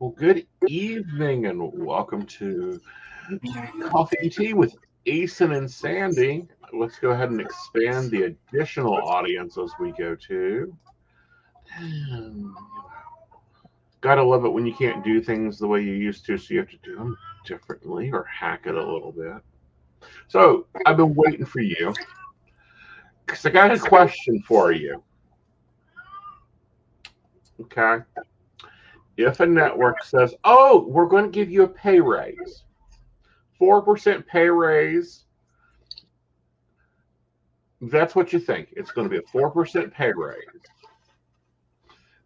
Well, good evening and welcome to Coffee and Tea with Aeson and Sandie. Let's go ahead and expand the additional audience as we go to. And, gotta love it when you can't do things the way you used to, so you have to do them differently or hack it a little bit. So I've been waiting for you because I got a question for you. Okay. If a network says, oh, we're going to give you a pay raise, 4% pay raise, that's what you think. It's going to be a 4% pay raise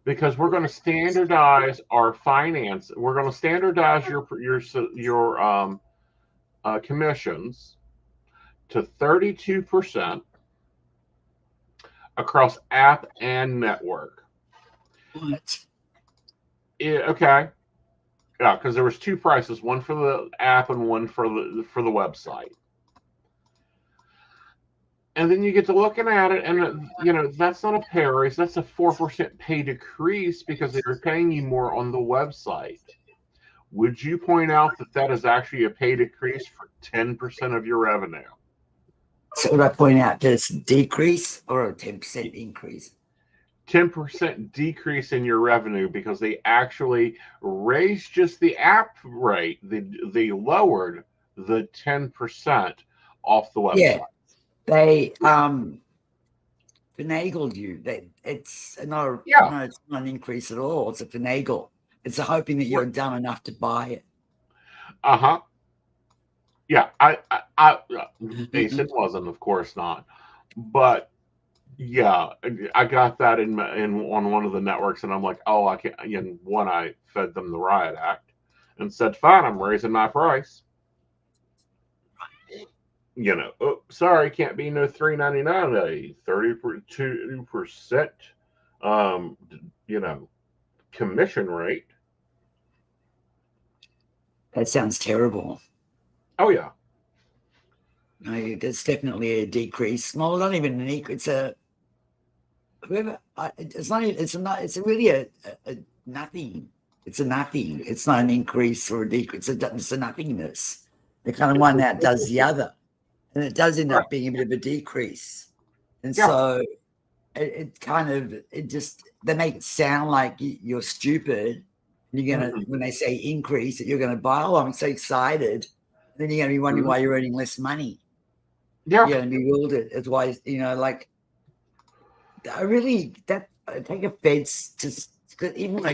because we're going to standardize our finance. We're going to standardize your commissions to 32% across app and network. What? Okay. Yeah, because there was two prices, one for the app and one for the website. And then you get to looking at it, and that's not a pay raise. That's a 4% pay decrease because they're paying you more on the website. Would you point out that that is actually a pay decrease for 10% of your revenue? So would I point out that it's a decrease or a 10% increase? 10% decrease in your revenue because they actually raised just the app rate. They lowered the 10% off the website. Yeah, they finagled you. It's not an increase at all. It's a finagle. It's a hoping that you're dumb enough to buy it. Yeah, Aeson wasn't, of course not, but yeah, I got that in on one of the networks, and I'm like, oh, I can't. And one, I fed them the riot act and said, fine, I'm raising my price. Oh, sorry, can't be no $3.99 a 32%, commission rate. That sounds terrible. Oh yeah. No, there's definitely a decrease. Well, not even an increase. It's really a nothing. It's a nothing. It's not an increase or a decrease. It's a nothingness. The kind of one that does the other, and it does end up being a bit of a decrease. And so they make it sound like you're stupid. And you're gonna when they say increase, that you're gonna buy. Oh, I'm so excited. And then you're gonna be wondering why you're earning less money. Yeah, you're gonna be bewildered. It's why I take offense to even when I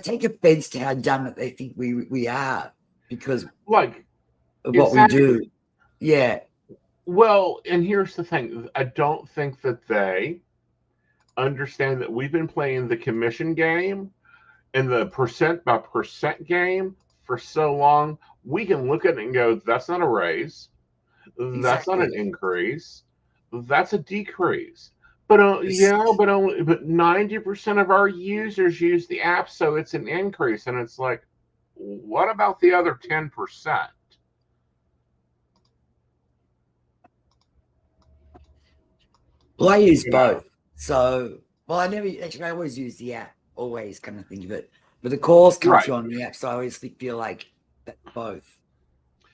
take offense to how dumb that they think we are because of what we do. Yeah. Well, and here's the thing. I don't think that they understand that we've been playing the commission game and the percent by percent game for so long. We can look at it and go, that's not a raise. That's not an increase. That's a decrease. But but 90% of our users use the app, so it's an increase. And it's like, what about the other 10%? Well, I use both. So, I always use the app. Always kind of think of it. But the calls come through on the app, so I always feel like both.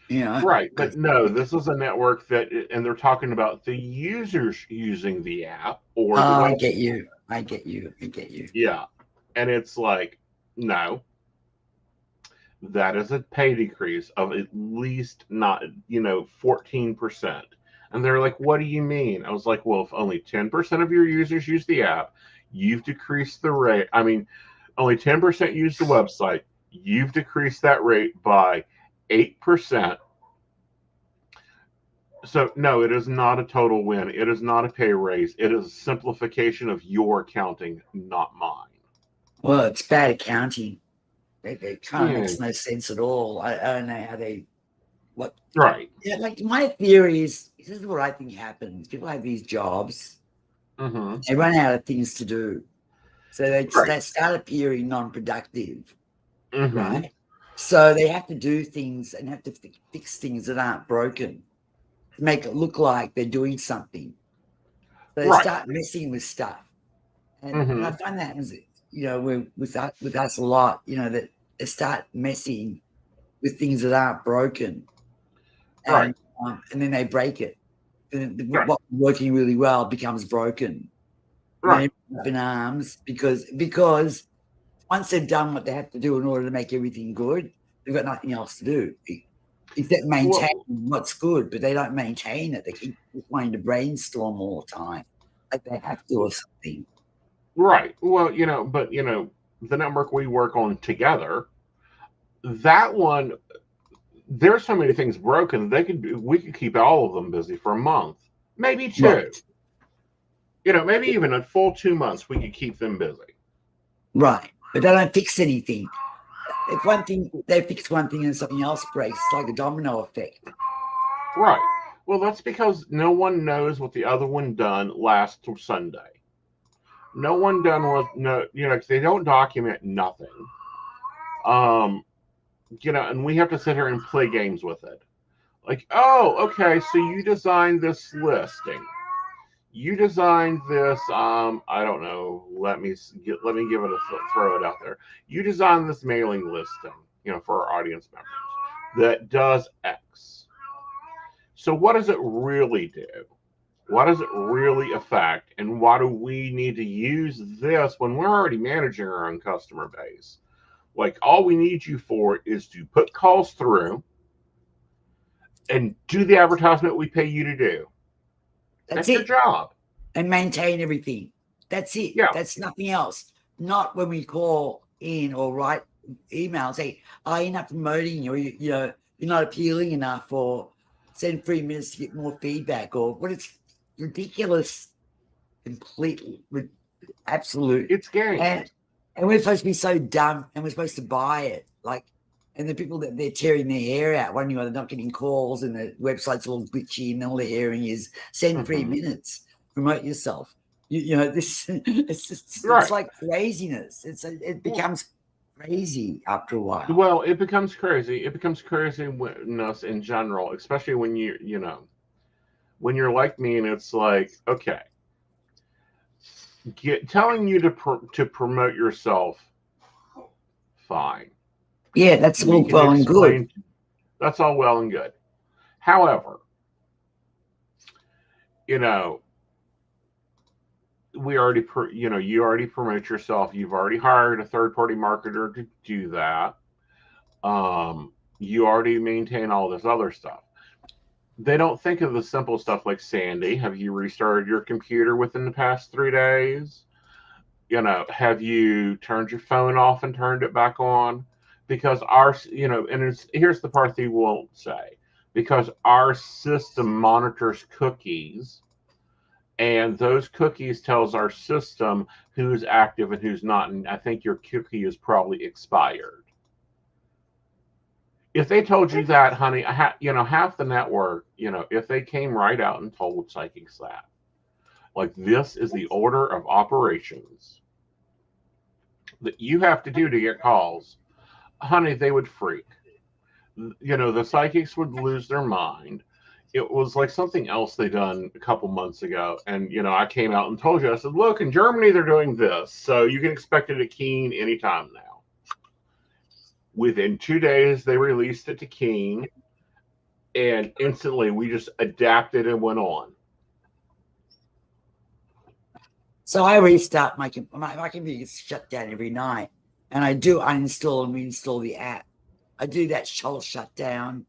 Right, but no, this is a network and they're talking about the users using the app or the website. I get you. Yeah, and it's like, no, that is a pay decrease of at least 14%. And they're like, what do you mean? I was like, well, if only 10% of your users use the app, you've decreased the rate. I mean, only 10% use the website, you've decreased that rate by 8%. So, no, it is not a total win. It is not a pay raise. It is a simplification of your accounting, not mine. Well, it's bad accounting. It kind of makes no sense at all. I don't know how Right. Yeah, my theory is, this is what I think happens. People have these jobs. They run out of things to do. So they start appearing non-productive. Right? So they have to do things and have to fix things that aren't broken to make it look like they're doing something. So they start messing with stuff. And I find that happens with us a lot, that they start messing with things that aren't broken, and then they break it. And what's working really well becomes broken. Right. Up in arms because once they've done what they have to do in order to make everything good, they've got nothing else to do except maintain what's good, but they don't maintain it. They keep wanting to brainstorm all the time, like they have to or something. Right. Well, but the network we work on together, that one, there's so many things broken. We could keep all of them busy for a month, maybe two. Right. Maybe even a full 2 months, we could keep them busy. Right. But they don't fix anything. If they fix one thing and something else breaks, it's like a domino effect. Right. Well, that's because no one knows what the other one done last Sunday. No one done was because they don't document nothing. And we have to sit here and play games with it. Like, oh, okay, so you designed this listing. You designed this. I don't know. Let me give it throw it out there. You designed this mailing listing, for our audience members that does X. So what does it really do? What does it really affect? And why do we need to use this when we're already managing our own customer base? Like, all we need you for is to put calls through and do the advertisement we pay you to do. That's your job. And maintain everything. That's it. Yeah. That's nothing else. Not when we call in or write emails, say, you're not promoting, or you're not appealing enough, or send 3 minutes to get more feedback, or what it's ridiculous, completely, absolute. It's game. And we're supposed to be so dumb, and we're supposed to buy it. And the people that they're tearing their hair out, wondering why they're not getting calls, and the website's all glitchy, and all they're hearing is send 3 minutes, promote yourself. This it's like craziness. It becomes crazy after a while. Well, it becomes crazy. It becomes crazy in general, especially when when you're like me, and it's like, okay, telling you to promote yourself, fine. Yeah, that's all well and good. That's all well and good. However, we already, you already promote yourself. You've already hired a third-party marketer to do that. You already maintain all this other stuff. They don't think of the simple stuff like, Sandie, have you restarted your computer within the past 3 days? Have you turned your phone off and turned it back on? Because here's the part they won't say. Because our system monitors cookies, and those cookies tells our system who's active and who's not. And I think your cookie is probably expired. If they told you that, honey, half the network, if they came right out and told psychics that, like, this is the order of operations that you have to do to get calls, honey, they would freak. The psychics would lose their mind. It was like something else they done a couple months ago. And, I came out and told you, I said, look, in Germany, they're doing this. So you can expect it at Keen anytime now. Within 2 days, they released it to Keen. And instantly, we just adapted and went on. So I restart my computer gets shut down every night. And I do uninstall and reinstall the app. I do that whole shutdown.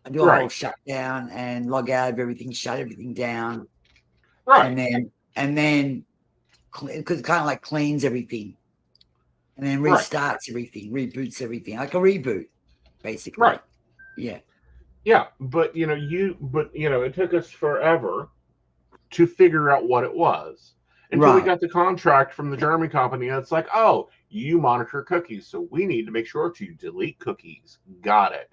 I do a whole shutdown and log out of everything, shut everything down. Right. And then because it kind of like cleans everything. And then restarts everything, reboots everything. Like a reboot, basically. Right. Yeah. Yeah. But it took us forever to figure out what it was. Until we got the contract from the German company, and it's like, oh, you monitor cookies, so we need to make sure to delete cookies. Got it.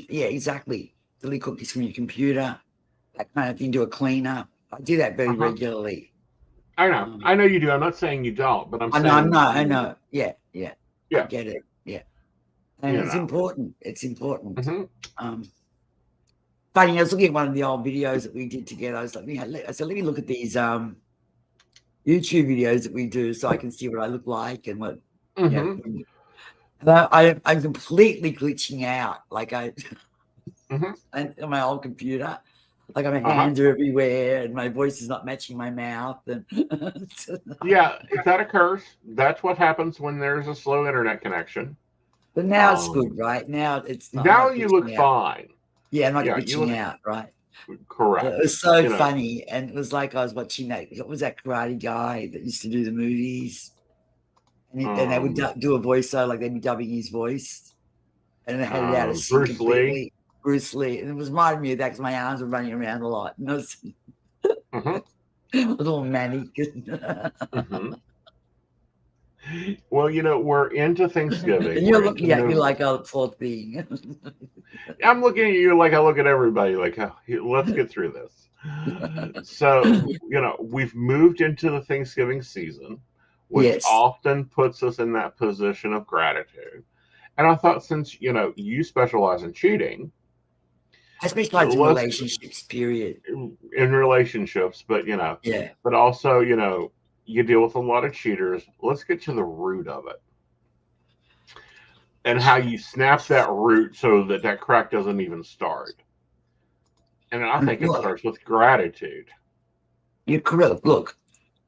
Yeah, exactly. Delete cookies from your computer, that kind of thing. Do a cleanup. I do that very regularly. I know. I know you do. I'm not saying you don't, but I know. Yeah. I get it. Yeah. And it's important. It's important. Mm-hmm. Funny, I was looking at one of the old videos that we did together. I was like, let me look at these YouTube videos that we do, so I can see what I look like and what. Mm-hmm. I'm completely glitching out. Like Mm-hmm. on my old computer, like my Uh-huh. hands are everywhere, and my voice is not matching my mouth. And Yeah, that occurs. That's what happens when there's a slow internet connection. but now it's good, right? Now it's not. I'm Now not you look glitching out. fine. Yeah, I'm not Yeah, you glitching look out, right? It correct. was so You know. funny, and it was like I was watching that. What was that karate guy that used to do the movies? And they would do a voiceover, like they'd be dubbing his voice, and they had it out of sync Bruce Lee. completely. Bruce Lee, and it was reminding me of that because my arms were running around a lot, and I was, Mm-hmm. a little manic. Mm-hmm. Well, we're into Thanksgiving. And you're We're looking into at me like a poor thing. I'm looking at you like I look at everybody. Like, let's get through this. So, we've moved into the Thanksgiving season, which Yes, often puts us in that position of gratitude. And I thought, since you specialize in cheating, I specialize in let's relationships. Period. in relationships, but Yeah. but also you deal with a lot of cheaters. Let's get to the root of it and how you snap that root so that crack doesn't even start. And I think it starts with gratitude. You're correct. Look,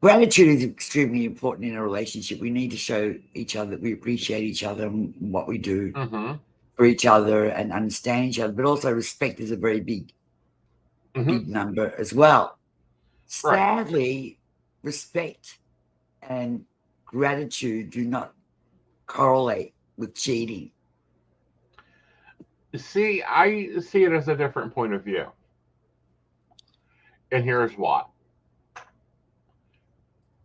gratitude is extremely important in a relationship. We need to show each other that we appreciate each other and what we do Mm-hmm. for each other and understand each other. But also, respect is a very big Mm-hmm. number as well. Right. Sadly, respect and gratitude do not correlate with cheating. See, I see it as a different point of view. And here's why.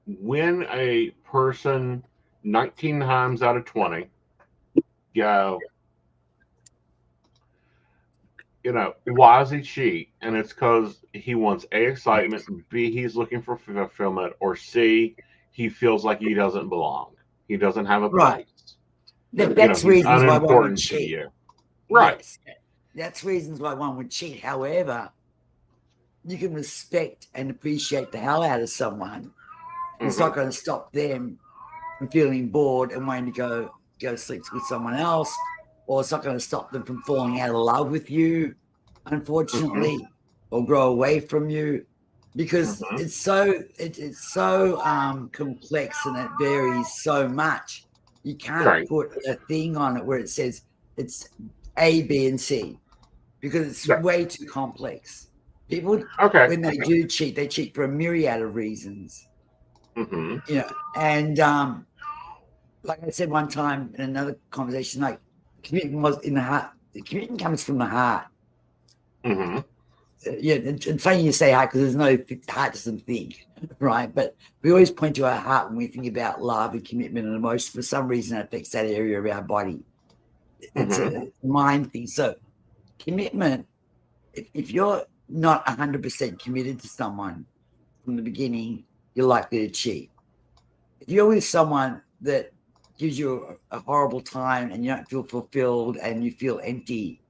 When a person 19 times out of 20 go, why does he cheat? And it's because he wants A, excitement, B, he's looking for fulfillment, or C, he feels like he doesn't belong. He doesn't have a place. That's he's reasons why one would unimportant to cheat. you. Right. Yes, that's reasons why one would cheat. However, you can respect and appreciate the hell out of someone. It's not going to stop them from feeling bored and wanting to go sleep with someone else, or it's not going to stop them from falling out of love with you, unfortunately, or grow away from you, because it's so complex and it varies so much. You can't put a thing on it where it says it's A, B, and C, because it's way too complex. People, when they do cheat, they cheat for a myriad of reasons. And like I said one time in another conversation, like commitment was in the heart. Commitment comes from the heart. Yeah, it's funny you say heart because there's no heart doesn't think, right? But we always point to our heart when we think about love and commitment and emotion. For some reason, it affects that area of our body. It's a mind thing. So commitment, if you're not 100% committed to someone from the beginning, you're likely to cheat. If you're with someone that gives you a horrible time and you don't feel fulfilled and you feel empty,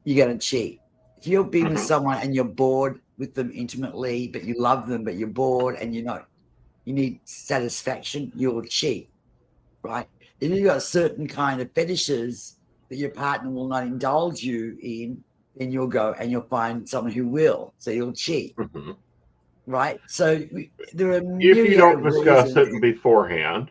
you're going to cheat. If you're being with someone and you're bored with them intimately, but you love them, but you're bored and you need satisfaction, you'll cheat, right? If you've got certain kind of fetishes that your partner will not indulge you in, then you'll go and you'll find someone who will. So you'll cheat. Right, so there are if you don't discuss it beforehand.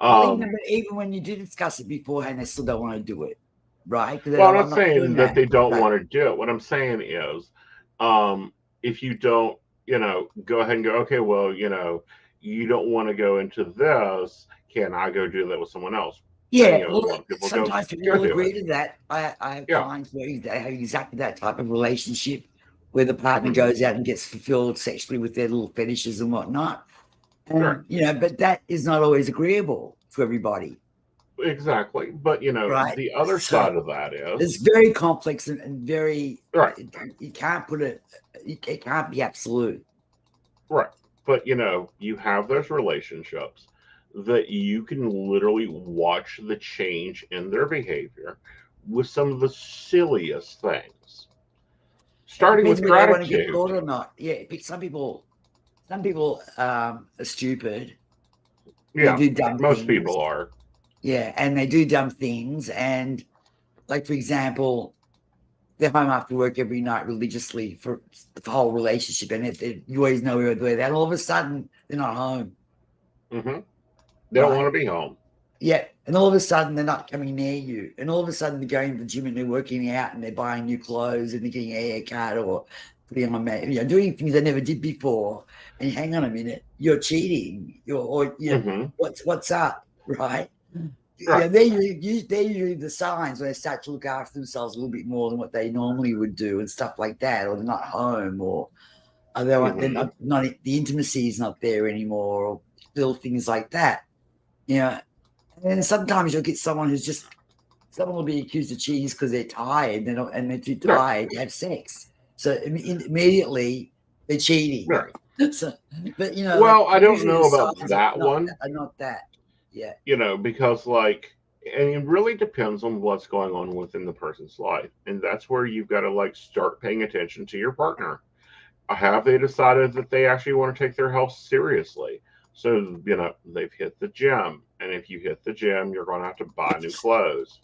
Even when you do discuss it beforehand, they still don't want to do it, right? Well, I'm not saying that they don't want to do it. What I'm saying is, if you don't, go ahead and go, okay, well, you don't want to go into this. Can I go do that with someone else? Yeah, sometimes people will agree to that. I have clients where they have exactly that type of relationship, where the partner goes out and gets fulfilled sexually with their little fetishes and whatnot. And, but that is not always agreeable to everybody. Exactly. But, the other side of that is... It's very complex and very... You can't put it can't be absolute. Right. But, you have those relationships that you can literally watch the change in their behavior with some of the silliest things. Starting with gratitude. Or not. Yeah, some people some people are stupid. Yeah, They do dumb most things. people are. Yeah, and they do dumb things. And like, for example, they're home after work every night religiously for the whole relationship, and you always know where they're at. All of a sudden, they're not home. Mm-hmm. They don't want Right? to be home. Yeah, and all of a sudden they're not coming near you, and all of a sudden they're going to the gym and they're working out and they're buying new clothes and they're getting a haircut or putting on, doing things they never did before. And hang on a minute, you're cheating. Mm-hmm. What's up, right? Right. Yeah, they're usually the signs when they start to look after themselves a little bit more than what they normally would do and stuff like that, or they're not home, or they're not the intimacy is not there anymore, or little things like that. And sometimes you'll get someone will be accused of cheating because they're tired, and they're too tired to have sex. So immediately they're cheating. Right. So, but Well, I don't know about that one. Not that. Yeah. Because and it really depends on what's going on within the person's life. And that's where you've got to start paying attention to your partner. Have they decided that they actually want to take their health seriously? So, they've hit the gym. And if you hit the gym, you're going to have to buy new clothes.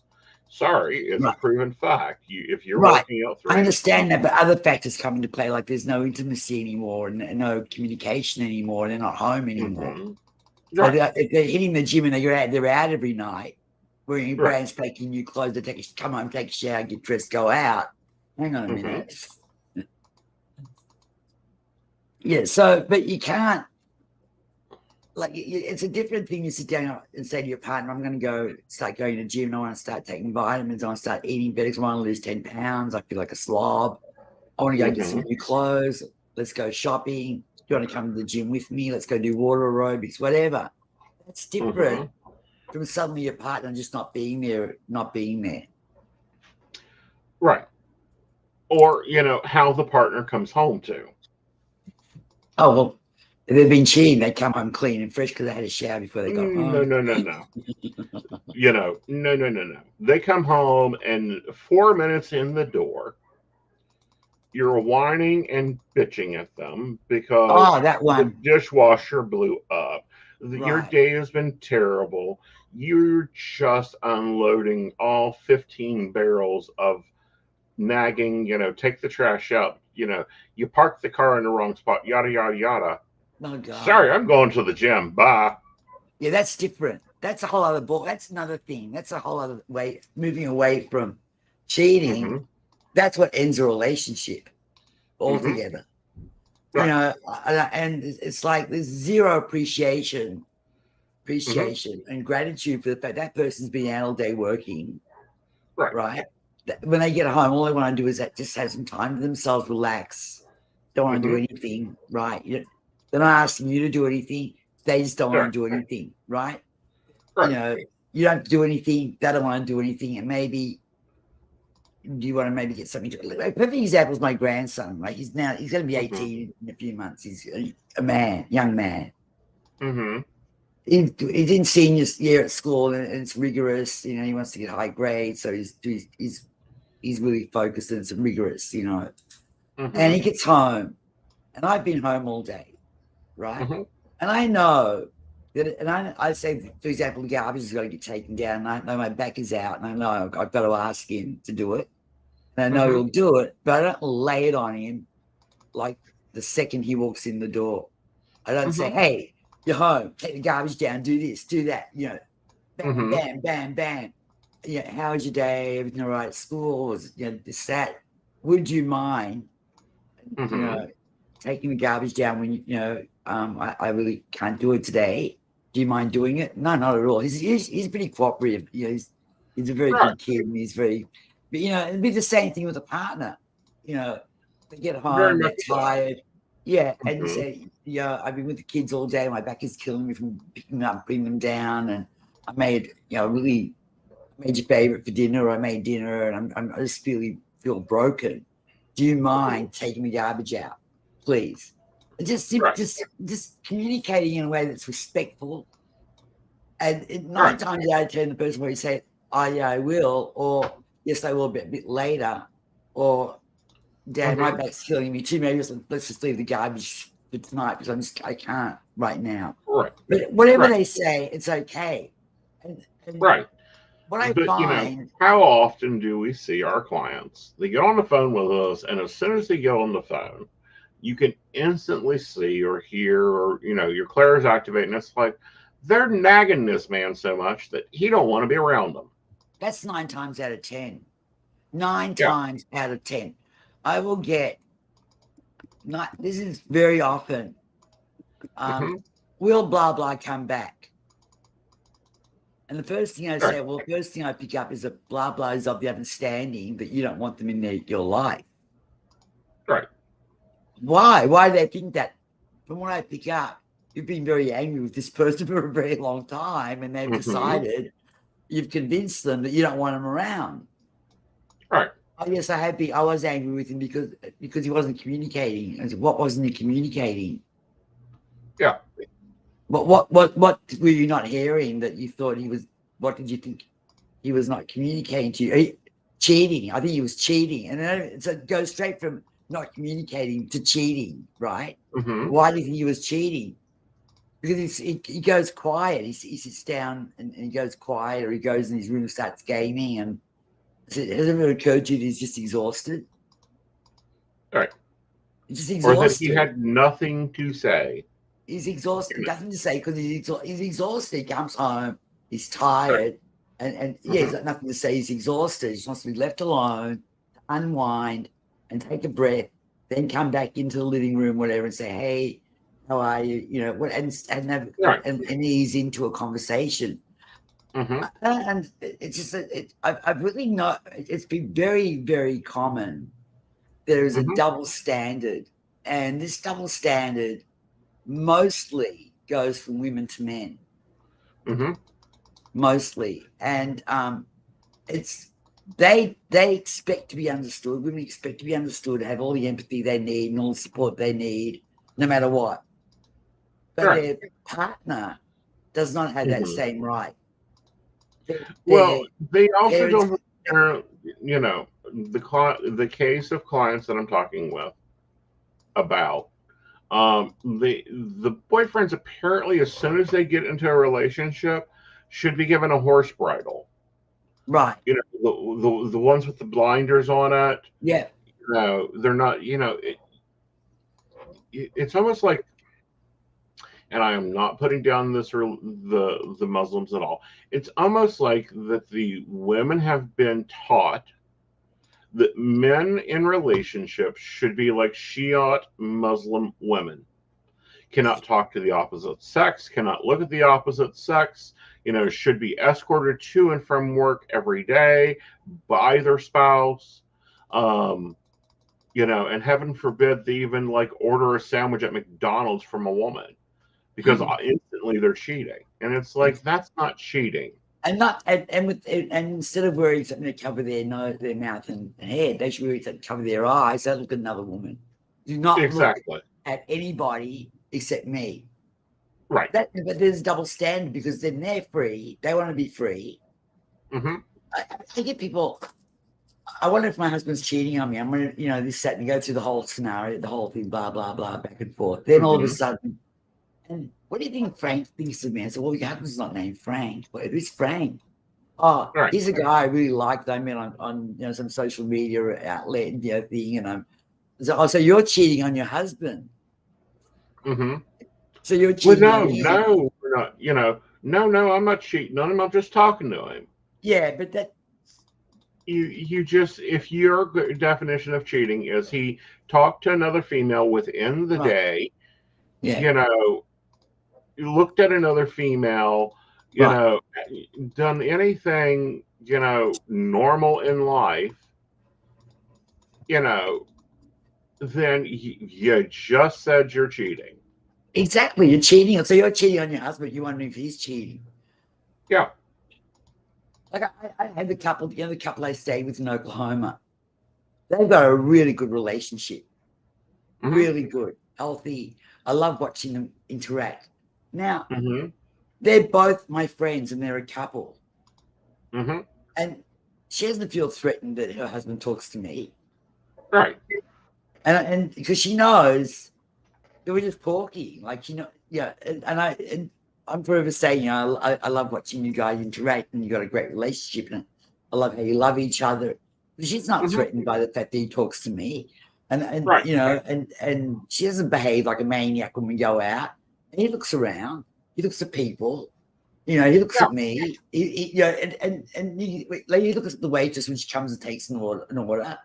Sorry, it's a proven fact. If you're working out through, I understand that, but other factors come into play, like there's no intimacy anymore and no communication anymore, and they're not home anymore. Mm-hmm. Right. So if they're hitting the gym and they're out every night, wearing brand spanking new clothes, they come home, take a shower, get dressed, go out. Hang on a minute. Yeah, so, but you can't, it's a different thing to sit down and say to your partner, I'm going to start going to the gym, and I want to start taking vitamins, I want to start eating better because I want to lose 10 pounds, I feel like a slob, I want to go get some new clothes, let's go shopping, do you want to come to the gym with me, let's go do water aerobics, whatever. That's different from suddenly your partner just not being there. Right. Or, how the partner comes home too. Oh, well, if they've been cheating, they come home clean and fresh because they had a shower before they got home. No. No. They come home and 4 minutes in the door, you're whining and bitching at them because the dishwasher blew up. Your day has been terrible. You're just unloading all 15 barrels of nagging, take the trash out, you parked the car in the wrong spot, yada, yada, yada. Oh, God. Sorry, I'm going to the gym. Bye. Yeah, that's different. That's a whole other ball. That's another thing. That's a whole other way, moving away from cheating. That's what ends a relationship altogether. Right. And it's like there's zero appreciation and gratitude for the fact that person's been out all day working. Right. When they get home, all they want to do is just have some time to themselves, relax. Don't want to do anything. Right. They're not asking you to do anything. They just don't want to do anything. Right. You don't have to do anything. They don't want to do anything. And maybe you want to maybe get something to it. Perfect example is my grandson, right? He's going to be 18 in a few months. He's a young man. He's in senior year at school, and it's rigorous. He wants to get high grades, so he's really focused, and it's rigorous, And he gets home, and I've been home all day, right? And I know that, and I say, for example, the garbage has got to get taken down, and I know my back is out, and I know I've got to ask him to do it, and I know he'll do it, but I don't lay it on him like the second he walks in the door. I don't say, hey, you're home, take the garbage down, do this, do that, bam, bam, bam, bam. How was your day? Everything all right at school? This, that. Would you mind, taking the garbage down when I really can't do it today? Do you mind doing it? No, not at all. He's pretty cooperative. He's a very good kid, and he's very. But it'd be the same thing with a partner. They get home, they're tired. Yeah, and you say, I've been with the kids all day. My back is killing me from picking them up, bringing them down, and I made, really made your favorite for dinner, or I made dinner, and I just feel broken. Do you mind taking the garbage out, please? Just communicating in a way that's respectful. And 9 times out of 10, the person will say, "Oh yeah, I will," or "Yes, I will a bit later," or "Dad, my back's killing me too. Maybe let's just leave the garbage for tonight because I can't right now. Right. But whatever Right. they say, it's okay. And Right. what I But find, how often do we see our clients? They get on the phone with us, and as soon as they get on the phone, you can instantly see or hear, or your clairs activate, and it's like they're nagging this man so much that he don't want to be around them. that's 9 times out of 10. 9 Yeah. times out of 10. I will get not. This is very often. Will blah blah come back? And the first thing I say, well, the first thing I pick up is that blah blah is of the understanding that you don't want them in your life. Right. Why? Why do they think that? From what I pick up, you've been very angry with this person for a very long time, and they've decided, you've convinced them that you don't want them around. Right. Oh, yes, I was angry with him because he wasn't communicating. I said, what wasn't he communicating? Yeah. But what were you not hearing that you thought he was? What did you think he was not communicating to you? Cheating. I think he was cheating, and then so it goes straight from not communicating to cheating, right? Why do you think he was cheating? Because he goes quiet. He sits down and he goes quiet, or he goes in his room and starts gaming. And has it ever occurred to you that he's just exhausted? Right. He's just exhausted. Or that he had nothing to say. He's exhausted. Nothing to say because he's exhausted. He comes home. He's tired. Right. And yeah, he's got nothing to say. He's exhausted. He just wants to be left alone, unwind, and take a breath. Then come back into the living room, whatever, and say, "Hey, how are you?" And ease into a conversation. And it's just I've really not. It's been very, very common. There is a double standard, and this double standard mostly goes from women to men. Mostly, and it's they expect to be understood. Women expect to be understood, have all the empathy they need and all the support they need, no matter what. But their partner does not have that same right. They also don't. The case of clients that I'm talking with about. The boyfriends apparently, as soon as they get into a relationship, should be given a horse bridle. Right. The ones with the blinders on it. Yeah. They're not. It's almost like, and I am not putting down the Muslims at all. It's almost like that the women have been taught that men in relationships should be like Shiite Muslim women. Cannot talk to the opposite sex, cannot look at the opposite sex, should be escorted to and from work every day by their spouse. And heaven forbid they even order a sandwich at McDonald's from a woman because instantly they're cheating. And it's like, that's not cheating. And instead of wearing something to cover their nose, their mouth and head, they should wear something to cover their eyes. They look at another woman. Do not look at anybody except me. Right. But there's a double standard because then they're free. They want to be free. I get people. I wonder if my husband's cheating on me. I'm going to, this set and go through the whole scenario, the whole thing, blah blah blah, back and forth. Then all of a sudden. And what do you think Frank thinks of me? I said, well, your husband's not named Frank. But who's Frank? Oh, he's a guy I really liked. I met on some social media outlet and thing. And so you're cheating on your husband. So you're cheating on him. No, we're not. No, I'm not cheating on him. I'm just talking to him. Yeah, but that. You just, if your definition of cheating is he talked to another female within the day, you looked at another female, done anything, normal in life, then you just said you're cheating. Exactly. You're cheating. So you're cheating on your husband. You wonder if he's cheating. Yeah. Like I had the other couple I stayed with in Oklahoma. They've got a really good relationship. Really good. Healthy. I love watching them interact. Now, they're both my friends and they're a couple. And she doesn't feel threatened that her husband talks to me. Right. And because she knows we were just talking, like, yeah. And I'm forever saying, I love watching you guys interact, and you got a great relationship, and I love how you love each other. But she's not threatened by the fact that he talks to me, and and she doesn't behave like a maniac when we go out. And he looks around, he looks at people, he looks at me, and he looks at the waitress when she comes and takes an order.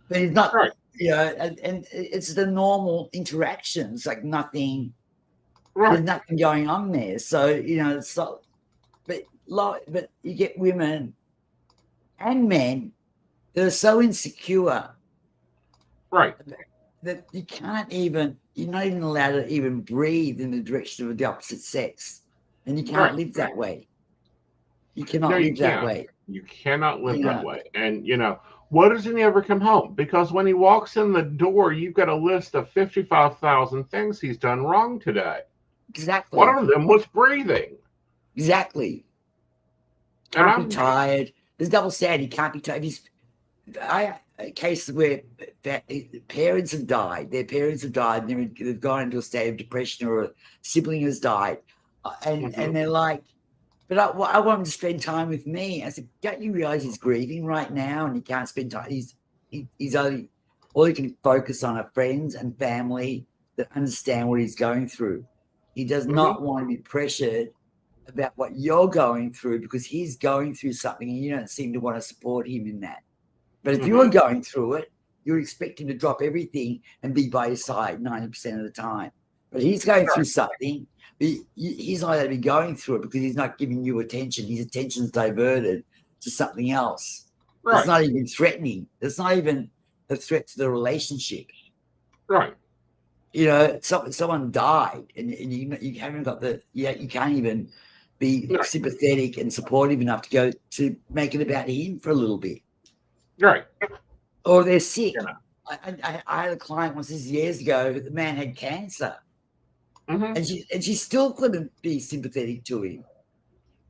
But he's not, and it's the normal interactions, like nothing. There's nothing going on there. So it's not. But you get women and men that are so insecure, right, that you're not even allowed to even breathe in the direction of the opposite sex, and you can't live that way. You cannot live that way. You cannot live that way. And what doesn't he ever come home? Because when he walks in the door, you've got a list of 55,000 things he's done wrong today. Exactly. One of them was breathing. Exactly. Can't be tired. There's double standard. He can't be tired. A case where parents have died. Their parents have died, and they've gone into a state of depression, or a sibling has died, and they're like, but I want him to spend time with me. I said, don't you realize he's grieving right now, and he can't spend time? He's only, all he can focus on are friends and family that understand what he's going through. He does not want to be pressured about what you're going through, because he's going through something, and you don't seem to want to support him in that. But if you were going through it, you expect him to drop everything and be by your side 90% of the time. But he's going through something. He's not going to be going through it because he's not giving you attention. His attention's diverted to something else. It's not even threatening. It's not even a threat to the relationship. Right. Someone died, and you haven't got you can't even be sympathetic and supportive enough to go to make it about him for a little bit. Right. Or they're sick. I had a client once, this years ago, the man had cancer. And she still couldn't be sympathetic to him.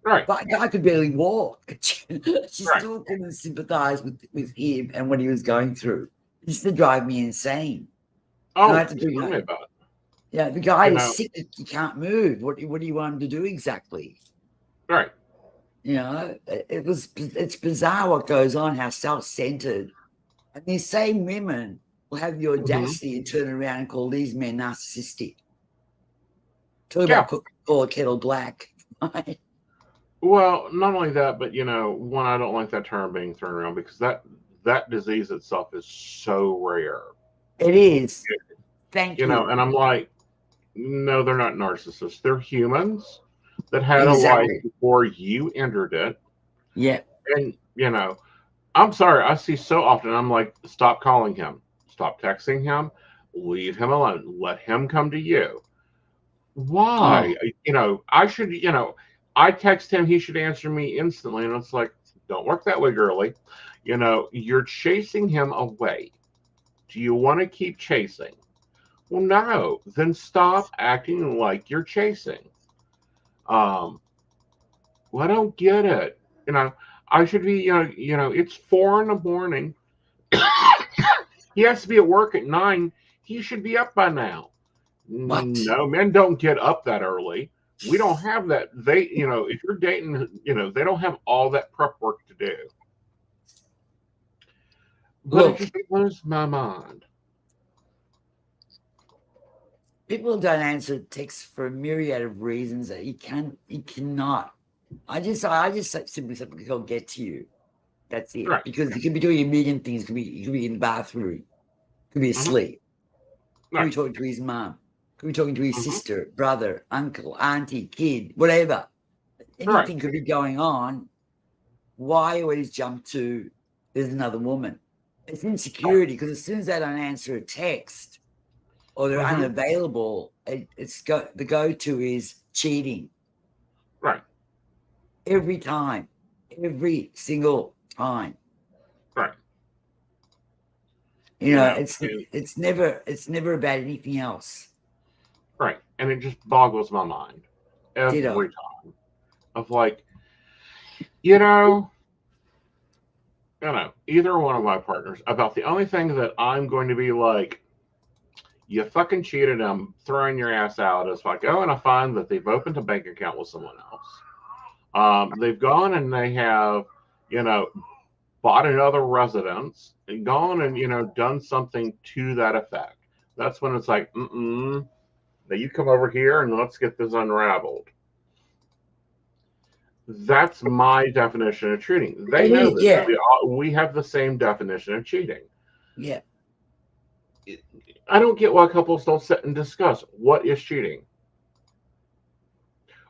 Right. But I could barely walk. She still couldn't sympathize with him and what he was going through. It used to drive me insane. Oh, I have to tell me about it. Yeah, the guy is sick. He can't move. What do you want him to do exactly? Right. It's bizarre what goes on, how self-centered. And these same women will have the audacity and turn around and call these men narcissistic. Talk about call a kettle black. Well, not only that, but one, I don't like that term being thrown around, because that disease itself is so rare. It is. Thank you. And I'm like, no, they're not narcissists. They're humans that had a life before you entered it. Yeah. And I'm sorry, I see so often, I'm like, stop calling him, stop texting him, leave him alone, let him come to you. Why? I should, I text him, he should answer me instantly. And it's like, don't work that way, girly. You're chasing him away. Do you want to keep chasing? Well, no. Then stop acting like you're chasing. Well, I don't get it. I should be, it's 4 a.m. He has to be at work at 9. He should be up by now. What? No, men don't get up that early. We don't have that. They, if you're dating, they don't have all that prep work to do. But it just blows my mind. People don't answer texts for a myriad of reasons that you cannot. I just simply say, he'll get to you. That's it. Right. Because you could be doing a million things. You could be in the bathroom. Could be asleep. Could be talking to his mom. Could be talking to his sister, brother, uncle, auntie, kid, whatever. Anything could be going on. Why always jump to there's another woman? It's insecurity, because as soon as they don't answer a text or they're unavailable, the go-to is cheating. Right. Every time. Every single time. Right. It's never about anything else. Right. And it just boggles my mind every time. Of like, either one of my partners, about the only thing that I'm going to be like, You fucking cheated. I'm throwing your ass out. It's like, oh, and I find that they've opened a bank account with someone else. They've gone and they have, you know, bought another residence and gone and, you know, done something to that effect. That's when it's like, now you come over here and let's get this unraveled. That's my definition of cheating. They know this. Yeah. We have the same definition of cheating. Yeah. I don't get why couples don't sit and discuss what is cheating.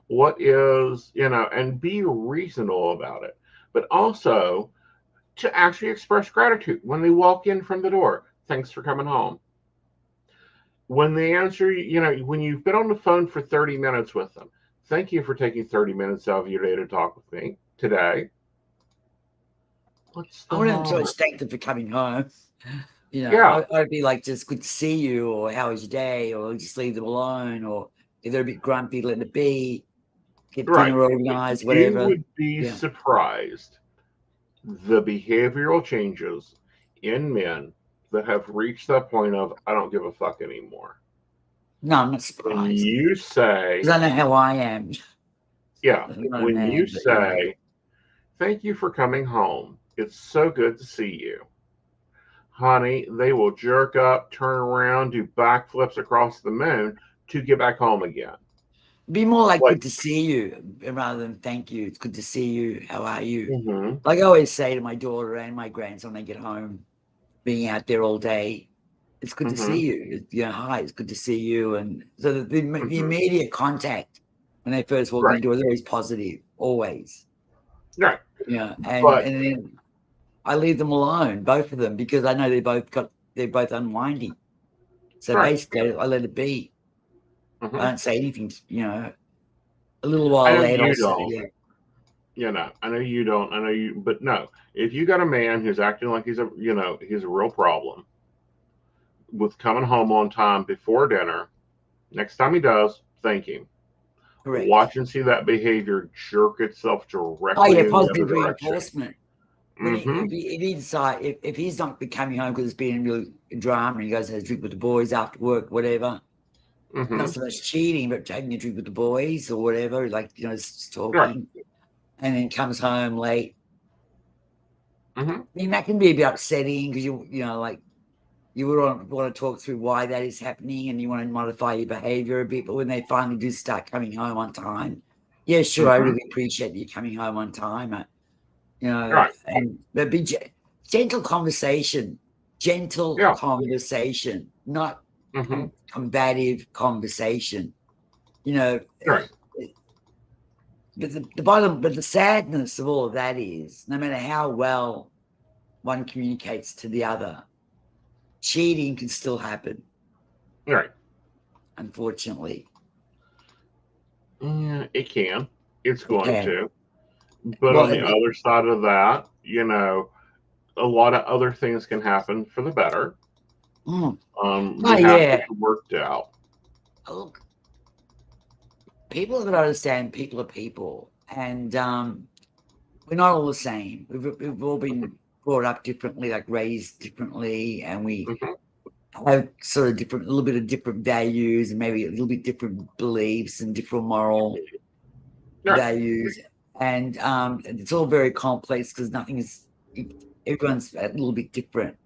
What is, you know, and be reasonable about it. But also to actually express gratitude when they walk in from the door. Thanks for coming home. When they answer, you know, when you've been on the phone for 30 minutes with them, thank you for taking 30 minutes out of your day to talk with me today. I wouldn't just thank them for coming home. You know, Yeah. I'd be like, just good to see you, or how was your day, or just leave them alone, or if they're a bit grumpy, let it be. Get dinner organized, whatever. You would be surprised the behavioral changes in men that have reached that point of I don't give a fuck anymore. No, I'm not surprised. When you say, because I know how I am. Yeah, when you say, thank you for coming home. It's so good to see you. Honey, they will jerk up, turn around, do backflips across the moon to get back home again. Be more like good to see you rather than thank you. It's good to see you. How are you? Mm-hmm. Like I always say to my daughter and my grandson when they get home, being out there all day, it's good to see you. You know, hi, it's good to see you. And so the immediate contact when they first walk in the door is always positive, always. Right. You know, and then I leave them alone, both of them, because I know they're both unwinding. So basically I let it be. I don't say anything, you know. A little while later, you don't. You know, I know you don't. I know you, but no. If you got a man who's acting like he's a real problem with coming home on time before dinner, next time he does, thank him. Correct. Watch and see that behavior jerk itself directly in positive the other direction. Reinforcement. When if he decides if he's not coming home because it's been a drama and he goes and has a drink with the boys after work, whatever. Not so much cheating, but taking a drink with the boys or whatever, like, you know, talking, and then comes home late. I mean, that can be a bit upsetting because you know, like you would want to talk through why that is happening and you want to modify your behavior a bit. But when they finally do start coming home on time, yeah, sure, I really appreciate you coming home on time. You know, but be gentle conversation, conversation, not combative conversation. You know, but the sadness of all of that is no matter how well one communicates to the other, cheating can still happen. Right. Unfortunately. Yeah, it can. It's going to. But on the other side of that, you know, a lot of other things can happen for the better. We have to get worked out. Look, people have got to understand people are people, and we're not all the same. We've all been brought up differently, like raised differently, and we have sort of a little bit of different values, and maybe a little bit different beliefs and different moral values, and it's all very complex because everyone's a little bit different.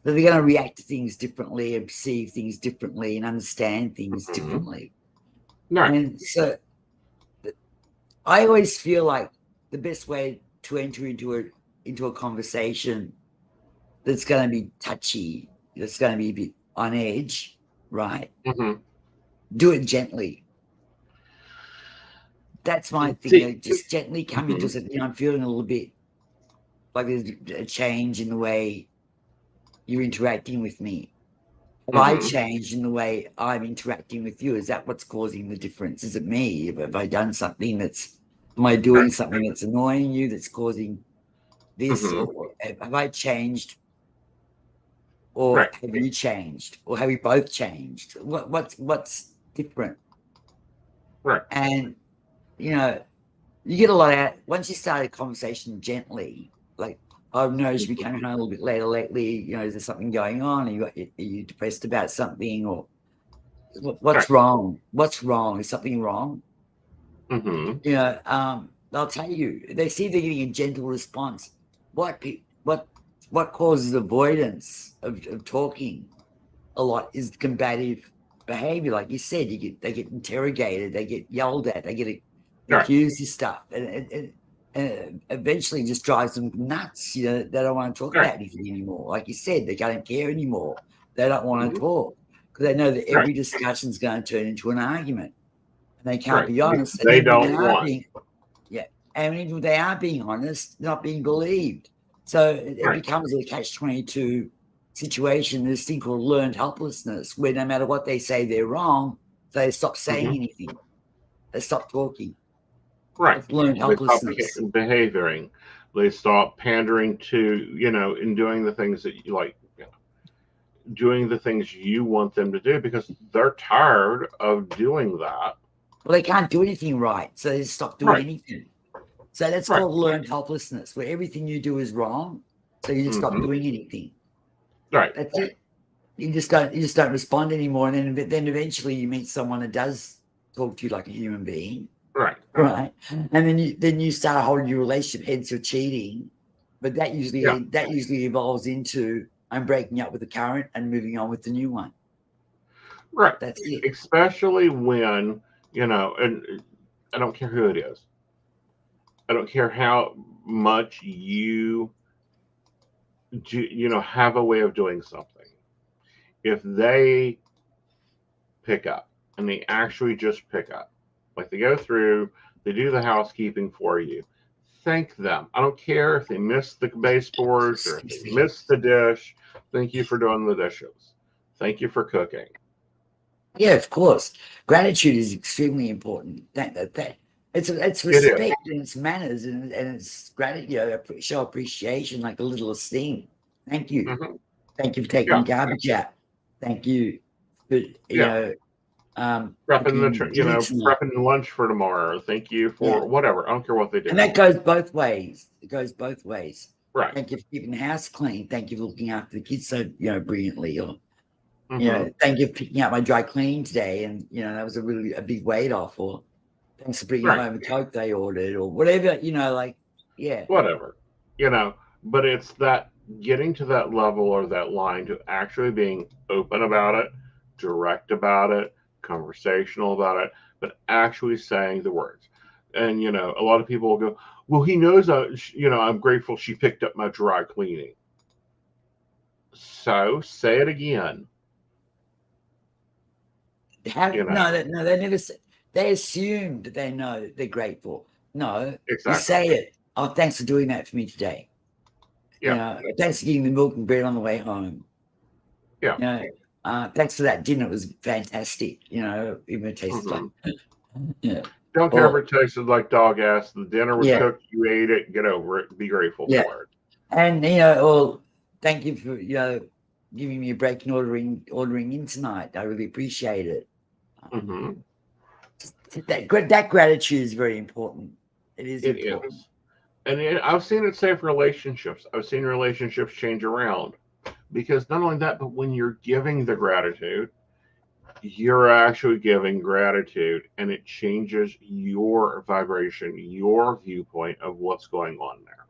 So they're going to react to things differently and perceive things differently and understand things differently. And so I always feel like the best way to enter into a conversation that's going to be touchy, that's going to be a bit on edge, right? Do it gently. That's my thing. Just gently come into it. You know, I'm feeling a little bit like there's a change in the way you're interacting with me. Have I changed in the way I'm interacting with you? Is that what's causing the difference? Is it me? Have I done something am I doing something that's annoying you, that's causing this? Or have I changed? Or have you changed? Or have we both changed? What's different? Right. And, you know, you get a lot out once you start a conversation gently. Like I've noticed you coming home a little bit later lately. You know, is there something going on? Are you depressed about something, or what's wrong? What's wrong? Is something wrong? Mm-hmm. You know, they'll tell you. They see they're getting a gentle response. What causes avoidance of talking a lot is combative behavior. Like you said, they get interrogated, they get yelled at, they get accused of stuff, and eventually just drives them nuts. You know, they don't want to talk about anything anymore. Like you said, they don't care anymore. They don't want to talk because they know that every discussion is going to turn into an argument, and they can't be honest. They and don't want. And even if they are being honest, not being believed. So it becomes a catch-22 situation, this thing called learned helplessness, where no matter what they say, they're wrong. So they stop saying anything. They stop talking. Right. It's learned helplessness. They stop behaving. They stop pandering to, you know, in doing the things that you like, doing the things you want them to do because they're tired of doing that. Well, they can't do anything right. So they stop doing anything. So that's called learned helplessness, where everything you do is wrong. So you just stop doing anything. Right. That's it. You just don't respond anymore. And then eventually you meet someone that does talk to you like a human being. Right. And then you start holding your relationship heads for cheating. But that usually evolves into I'm breaking up with the current and moving on with the new one. Right. That's it. Especially when, you know, and I don't care who it is. I don't care how much you have a way of doing something. If they pick up and they actually just pick up, like they go through, they do the housekeeping for you, thank them. I don't care if they miss the baseboards or if they miss the dish. Thank you for doing the dishes. Thank you for cooking. Yeah, of course. Gratitude is extremely important. It's respect and it's manners and it's gratitude. You know, show appreciation, like a little esteem. Thank you. Thank you for taking the garbage out. Thank you for prepping lunch for tomorrow. Thank you for whatever. I don't care what they do. And that goes both ways. It goes both ways. Right. Thank you for keeping the house clean. Thank you for looking after the kids so brilliantly. Or thank you for picking up my dry cleaning today, and that was a big weight off. Or thanks for bringing home a Coke they ordered, or whatever. Whatever. But it's that getting to that level or that line to actually being open about it, direct about it, conversational about it, but actually saying the words. And a lot of people will go, well, he knows I'm grateful she picked up my dry cleaning. So say it again. No, they never say. They assume that they know they're grateful. No, exactly. You say it. Oh, thanks for doing that for me today. Yeah. Thanks for getting the milk and bread on the way home. Yeah. Thanks for that dinner. It was fantastic. Even if it tastes like. Don't care if it tasted like dog ass. The dinner was cooked. You ate it. Get over it. Be grateful for it. And thank you for giving me a break and ordering in tonight. I really appreciate it. That gratitude is very important. It is important. Is. And I've seen it save relationships. I've seen relationships change around because not only that, but when you're giving the gratitude, you're actually giving gratitude, and it changes your vibration, your viewpoint of what's going on there.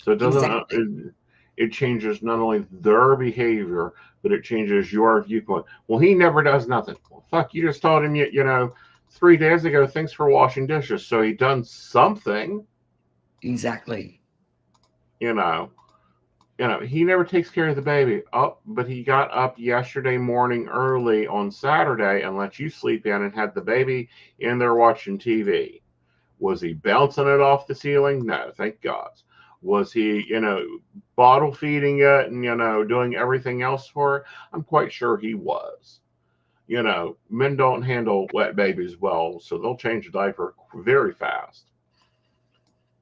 So it doesn't. It changes not only their behavior, but it changes your viewpoint. Well, he never does nothing. Well, fuck, you just told him, 3 days ago, thanks for washing dishes. So he done something. Exactly. He never takes care of the baby. Oh, but he got up yesterday morning early on Saturday and let you sleep in and had the baby in there watching TV. Was he bouncing it off the ceiling? No, thank God. Was he, bottle feeding it and, doing everything else for it? I'm quite sure he was. Men don't handle wet babies well, so they'll change a diaper very fast.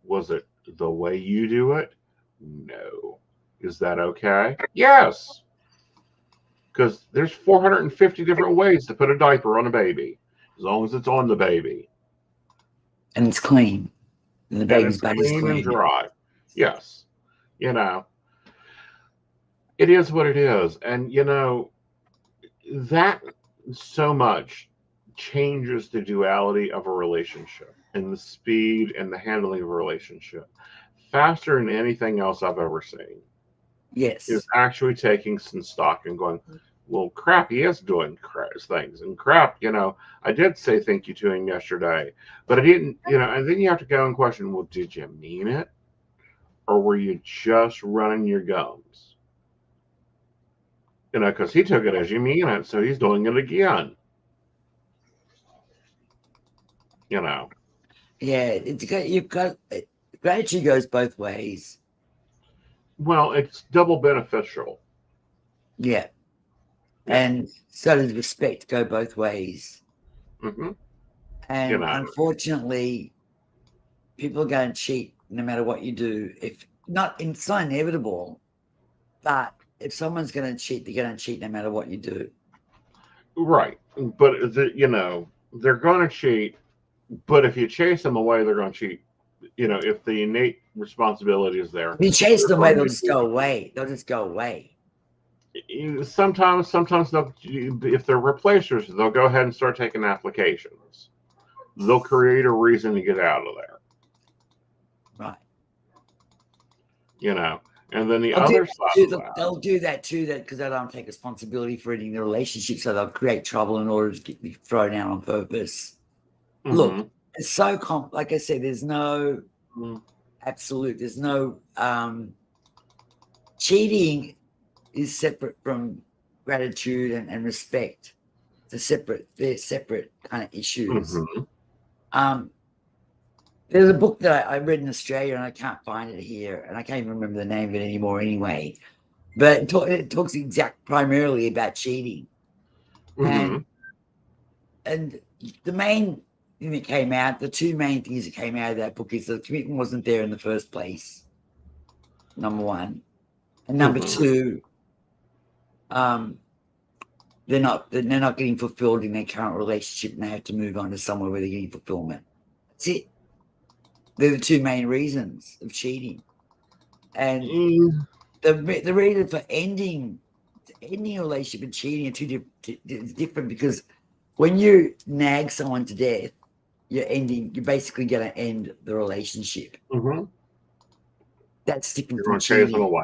Was it the way you do it? No. Is that okay? Yes. Because there's 450 different ways to put a diaper on a baby, as long as it's on the baby. And it's clean. And the baby's clean and dry. Yes. You know, it is what it is. And, that so much changes the duality of a relationship and the speed and the handling of a relationship faster than anything else I've ever seen. Is Yes. actually taking some stock and going, well, crap, he is doing things. And crap, I did say thank you to him yesterday, but I didn't, and then you have to go and question, well, did you mean it? Or were you just running your gums? Because he took it as you mean it, so he's doing it again. Yeah, you've got gratitude goes both ways. Well, it's double beneficial. Yeah. And so does respect go both ways. Mm-hmm. And unfortunately, people are going to cheat no matter what you do. It's not inevitable, but if someone's going to cheat, they're going to cheat no matter what you do. Right. But, they're going to cheat, but if you chase them away, they're going to cheat. If the innate responsibility is there. If you chase them away, they'll just go away. They'll just go away. Sometimes they'll, if they're replacers, they'll go ahead and start taking applications. They'll create a reason to get out of there. Right. And then the other side they'll do that too, because they don't take responsibility for ending the relationship, so they'll create trouble in order to get me thrown out on purpose. Mm-hmm. Look, it's so like I said, there's no absolute, there's no cheating is separate from gratitude and respect. They're separate kind of issues. Mm-hmm. There's a book that I read in Australia, and I can't find it here, and I can't even remember the name of it anymore anyway. But it talks primarily about cheating. Mm-hmm. And the main thing that came out, the two main things that came out of that book is the commitment wasn't there in the first place, number one. And number two, they're not getting fulfilled in their current relationship, and they have to move on to somewhere where they're getting fulfillment. That's it. They're the two main reasons of cheating. And the reason for ending a relationship and cheating is different, because when you nag someone to death, you're basically going to end the relationship. Mm-hmm. That's different from cheating. Chase them away.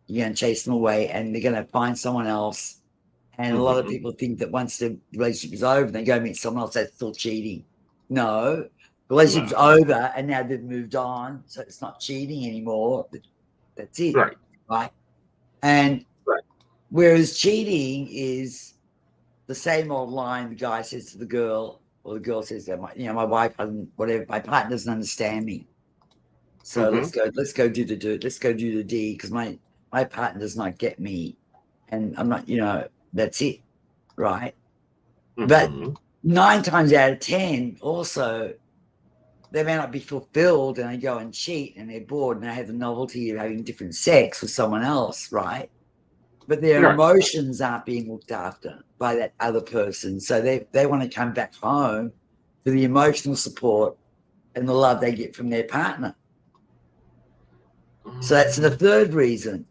You're going to chase them away, and they're going to find someone else. And a lot of people think that once the relationship is over, they go meet someone else, that's still cheating. No. The relationship's over, and now they've moved on, so it's not cheating anymore. That's it, right? And whereas cheating is the same old line the guy says to the girl, or the girl says that my wife doesn't, whatever, my partner doesn't understand me. So let's go do the D, because my partner does not get me, and I'm not, that's it, right? Mm-hmm. But 9 times out of 10, also, they may not be fulfilled, and they go and cheat, and they're bored, and they have the novelty of having different sex with someone else, right? But their emotions aren't being looked after by that other person. So they want to come back home for the emotional support and the love they get from their partner. So that's the third reason.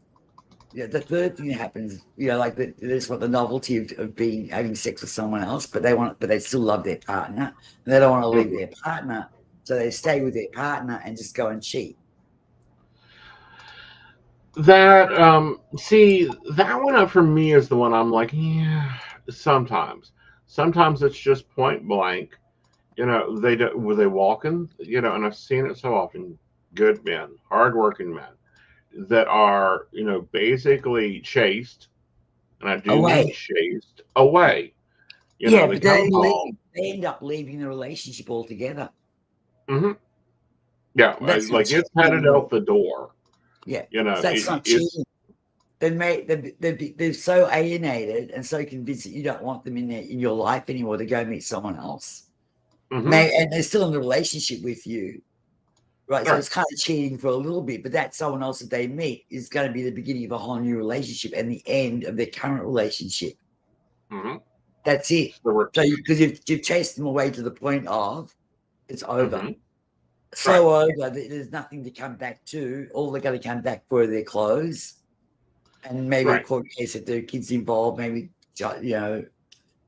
The third thing that happens, like they just want the novelty of having sex with someone else, but they still love their partner, and they don't want to leave their partner. So they stay with their partner and just go and cheat. That see, that one up for me is the one I'm like, yeah. Sometimes it's just point blank. They walk in. And I've seen it so often. Good men, hardworking men, that are basically chased, and I do mean chased away. But they end up leaving the relationship altogether. Mm-hmm. Yeah, like it's headed out the door. Yeah, so that's not cheating. They're so alienated and so convinced that you don't want them in your life anymore to go meet someone else. Mm-hmm. And they're still in a relationship with you, right? So it's kind of cheating for a little bit, but that someone else that they meet is going to be the beginning of a whole new relationship and the end of their current relationship. Mm-hmm. That's it. So because you've chased them away to the point of it's over. Mm-hmm. so over that there's nothing to come back to. All they're going to come back for are their clothes, and maybe a court case if there are kids involved. Maybe child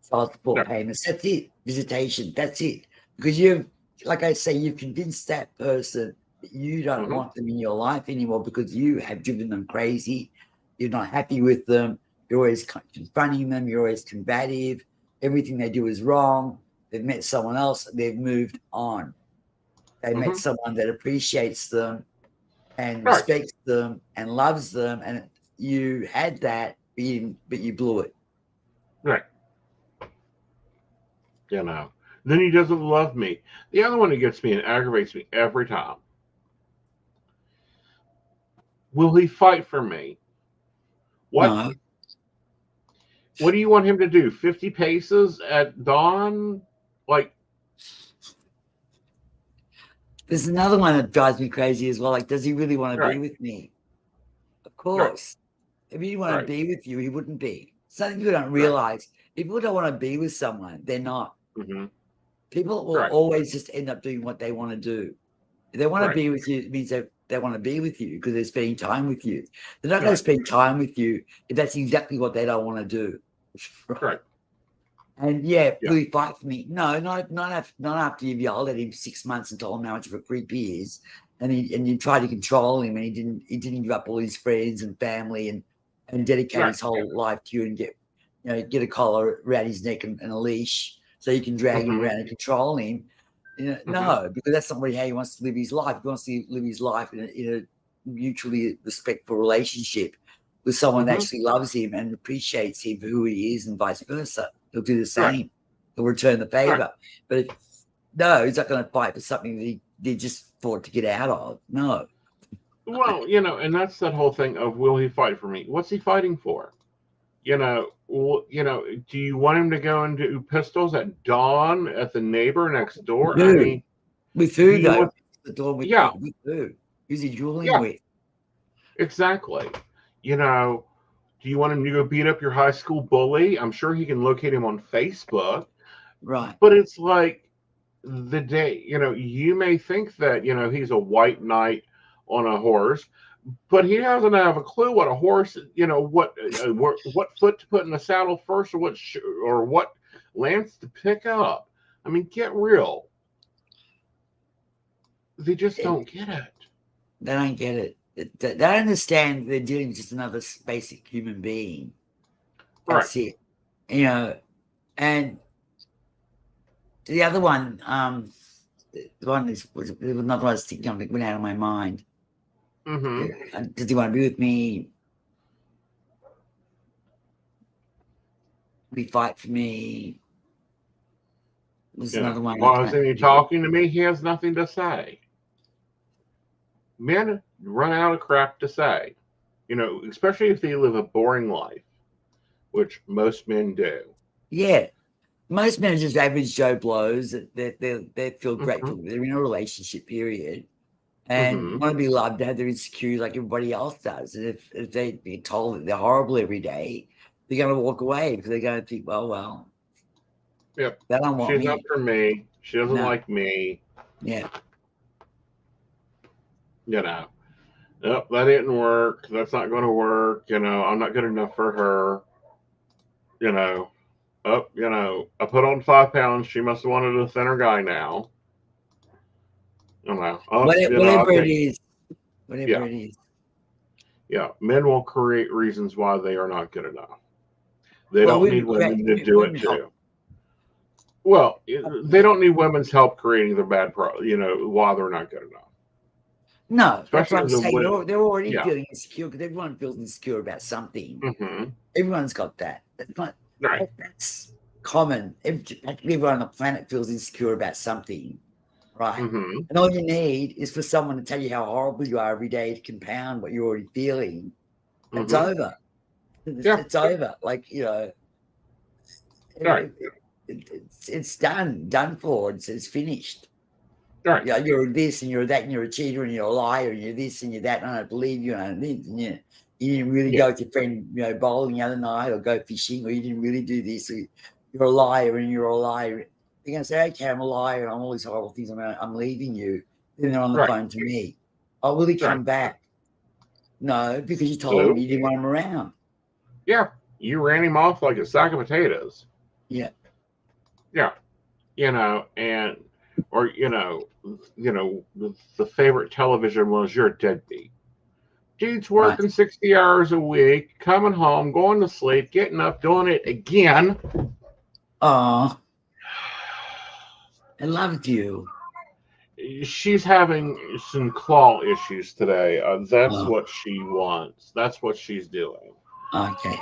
support payments. That's it. Visitation. That's it. Because like I say, you've convinced that person that you don't want them in your life anymore because you have driven them crazy. You're not happy with them. You're always confronting them. You're always combative. Everything they do is wrong. They've met someone else. They've moved on. They met someone that appreciates them and respects them and loves them. And you had that, but you blew it. Right. Then he doesn't love me. The other one that gets me and aggravates me every time. Will he fight for me? What? No. What do you want him to do? 50 paces at dawn? Like, there's another one that drives me crazy as well. Like, does he really want to be with me? Of course. If he didn't want to be with you, he wouldn't be. Something people don't realize. If people don't want to be with someone, they're not. People will always just end up doing what they want to do. If they want to be with you, it means they want to be with you because they're spending time with you. They're not going to spend time with you if that's exactly what they don't want to do. Right. And will he fight for me? No, not after you've yelled at him 6 months and told him how much of a creep he is, and you tried to control him, and he didn't give up all his friends and family and dedicate his whole life to you and get a collar around his neck and a leash so you can drag him around and control him. No, because that's not how he wants to live his life. He wants to live his life in a mutually respectful relationship with someone that actually loves him and appreciates him for who he is, and vice versa. He'll do the same. He'll return the favor. But no, he's not going to fight for something that he just fought to get out of. No. Well, and that's that whole thing of, will he fight for me? What's he fighting for? Do you want him to go and do pistols at dawn at the neighbor next door? Dude, I mean, with who though? The door with who? Who's he dueling with? Exactly. Do you want him to go beat up your high school bully? I'm sure he can locate him on Facebook. Right. But it's like the day, you may think that, he's a white knight on a horse, but he doesn't have a clue what a horse, what foot to put in the saddle first, or what lance to pick up. I mean, get real. They just don't get it. They don't get it. They don't understand they're dealing with just another basic human being. That's it. And the other one, the one was another one I was thinking of that went out of my mind. Does he want to be with me? We fight for me. There's another one. Why isn't he talking to me? He has nothing to say. Men run out of crap to say, especially if they live a boring life, which most men do. Yeah. Most men are just average Joe Blows that they feel grateful. They're in a relationship period and want to be loved, to have their insecurities like everybody else does. And if they get told that they're horrible every day, they're going to walk away because they're going to think, well. Yep. They don't want She's up for me. She doesn't like me. Yeah. Nope, that didn't work. That's not going to work. I'm not good enough for her. I put on 5 pounds. She must have wanted a thinner guy now. Whatever it is. Whatever it is. Yeah, men will create reasons why they are not good enough. They don't need women to do it too. Well, they don't need women's help creating their bad why they're not good enough. No, that's what I'm saying. They're already feeling insecure because everyone feels insecure about something. Everyone's got that. That's common. Everyone on the planet feels insecure about something, right? And all you need is for someone to tell you how horrible you are every day to compound what you're already feeling. It's over. It's over. Like, it's done for. It's finished. Right. Yeah, you're this and you're that and you're a cheater and you're a liar and you're this and you're that and I don't believe you and you didn't really go with your friend, bowling the other night or go fishing, or you didn't really do this. Or you're a liar and you're a liar. You're gonna say, okay, I'm a liar and I'm all these horrible things. I'm leaving you. Then they're on the phone to me. Oh, will he come back? No, because you told him you didn't want him around. Yeah, you ran him off like a sack of potatoes. Yeah. Yeah, and or the favorite television was you're a deadbeat. Dude's working 60 hours a week, coming home, going to sleep, getting up, doing it again. Oh, I loved you. She's having some claw issues today. That's what she wants. That's what she's doing. Okay.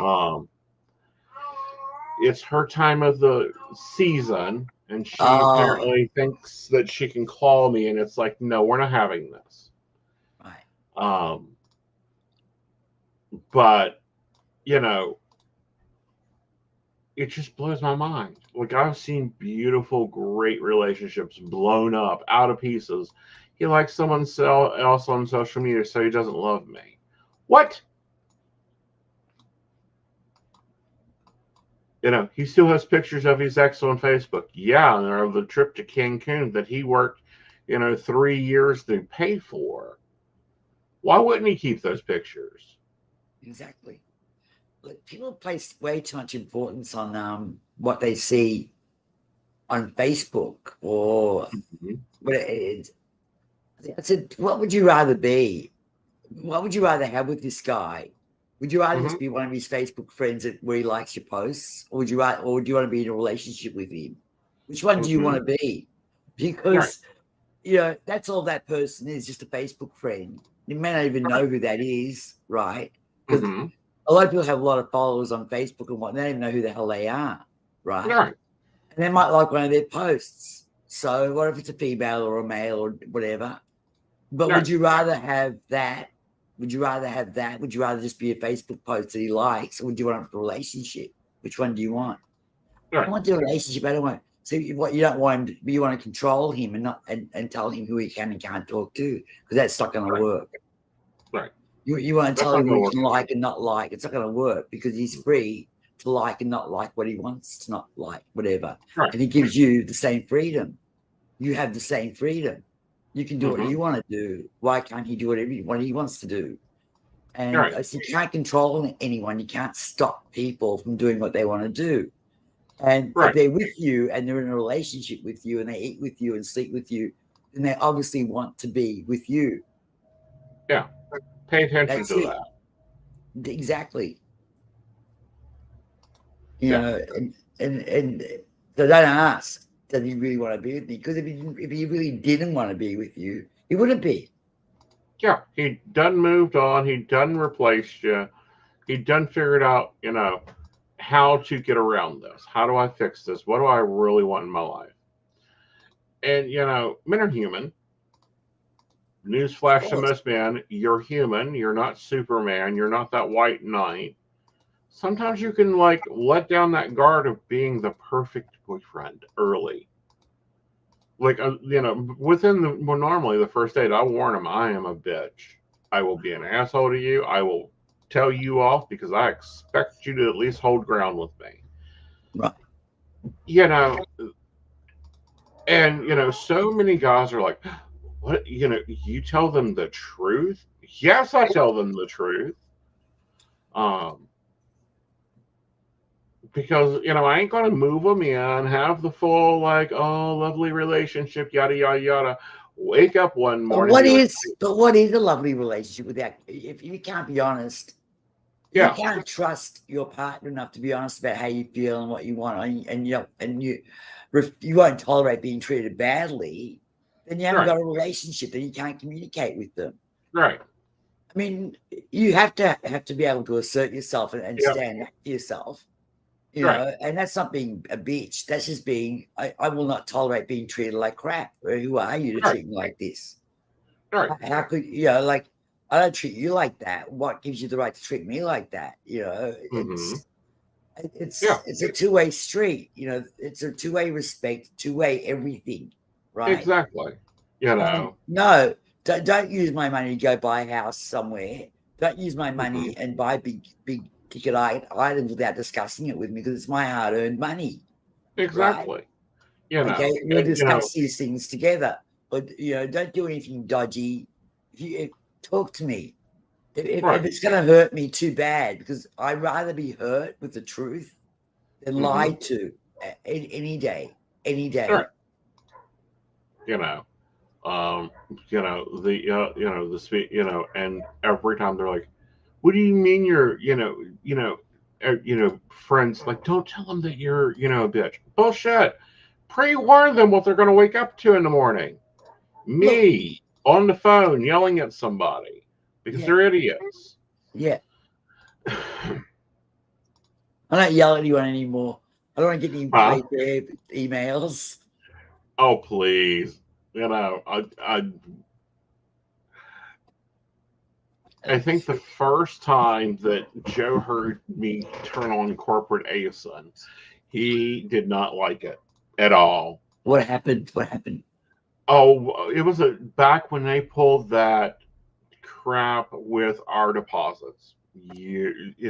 It's her time of the season, and she apparently thinks that she can claw me, and it's like, no, we're not having this. Right. But it just blows my mind. Like, I've seen beautiful, great relationships blown up out of pieces. He likes someone else on social media, so he doesn't love me. What? He still has pictures of his ex on Facebook. Yeah, and of the trip to Cancun that he worked, 3 years to pay for. Why wouldn't he keep those pictures? Exactly. Look, people place way too much importance on what they see on Facebook or what it is. I said, what would you rather be? What would you rather have with this guy? Would you rather just be one of his Facebook friends where he likes your posts, or do you want to be in a relationship with him? Which one do you want to be? Because that's all that person is, just a Facebook friend. You may not even know who that is, right? Because a lot of people have a lot of followers on Facebook and what, they don't even know who the hell they are, right? Right. And they might like one of their posts. So what if it's a female or a male or whatever? But would you rather have that? Would you rather have that? Would you rather just be a Facebook post that he likes, or would you want a relationship? Which one do you want? I want the relationship. I don't want. So what you don't want him, you want to control him and not and tell him who he can and can't talk to, because that's not going to work. Right. You want to tell him who he can like and not like. It's not going to work because he's free to like and not like what he wants to not like, whatever. Right. And he gives you the same freedom. You have the same freedom. You can do what you want to do. Why can't he do what he wants to do? And you can't control anyone. You can't stop people from doing what they want to do. And if they're with you and they're in a relationship with you and they eat with you and sleep with you, then they obviously want to be with you. Yeah. Pay attention to that. Exactly. You know, and so don't ask, does he really want to be with me? Because if he really didn't want to be with you, he wouldn't be. Yeah, he done moved on. He done replaced you. He done figured out, how to get around this. How do I fix this? What do I really want in my life? And, men are human. Newsflash to most men, you're human. You're not Superman. You're not that white knight. Sometimes you can, let down that guard of being the perfect boyfriend early. Normally the first date, I warn him, I am a bitch. I will be an asshole to you. I will tell you off because I expect you to at least hold ground with me. Right. And, so many guys are like, what, you tell them the truth? Yes, I tell them the truth. Because, I ain't going to move them in, have the full, lovely relationship, yada, yada, yada. Wake up one morning. But what is a lovely relationship with that? If you can't be honest, you can't trust your partner enough to be honest about how you feel and what you want, and you won't tolerate being treated badly, then you haven't got a relationship, then you can't communicate with them. Right. I mean, you have to be able to assert yourself and stand up for yourself. Know, and that's not being a bitch. That's just being, I will not tolerate being treated like crap. Who are you to treat me like this? Right. How could, I don't treat you like that. What gives you the right to treat me like that? It's a two-way street. It's a two-way respect, two-way everything. Right. Exactly. No, don't use my money to go buy a house somewhere. Don't use my money and buy big ticket items without discussing it with me, because it's my hard-earned money. Exactly. Right? Okay, we'll discuss these things together. or don't do anything dodgy. Talk to me. If it's going to hurt me, too bad, because I'd rather be hurt with the truth than lied to any day, any day. Right. And every time they're like, "What do you mean you're, friends? Like, don't tell them that you're, a bitch." Bullshit. Pre-warn them what they're going to wake up to in the morning. Me on the phone yelling at somebody because they're idiots. Yeah. I don't yell at anyone anymore. I don't want to get any paid emails. Oh, please. I think the first time that Joe heard me turn on corporate Aeson, he did not like it at all. What happened? What happened? Oh, it was back when they pulled that crap with our deposits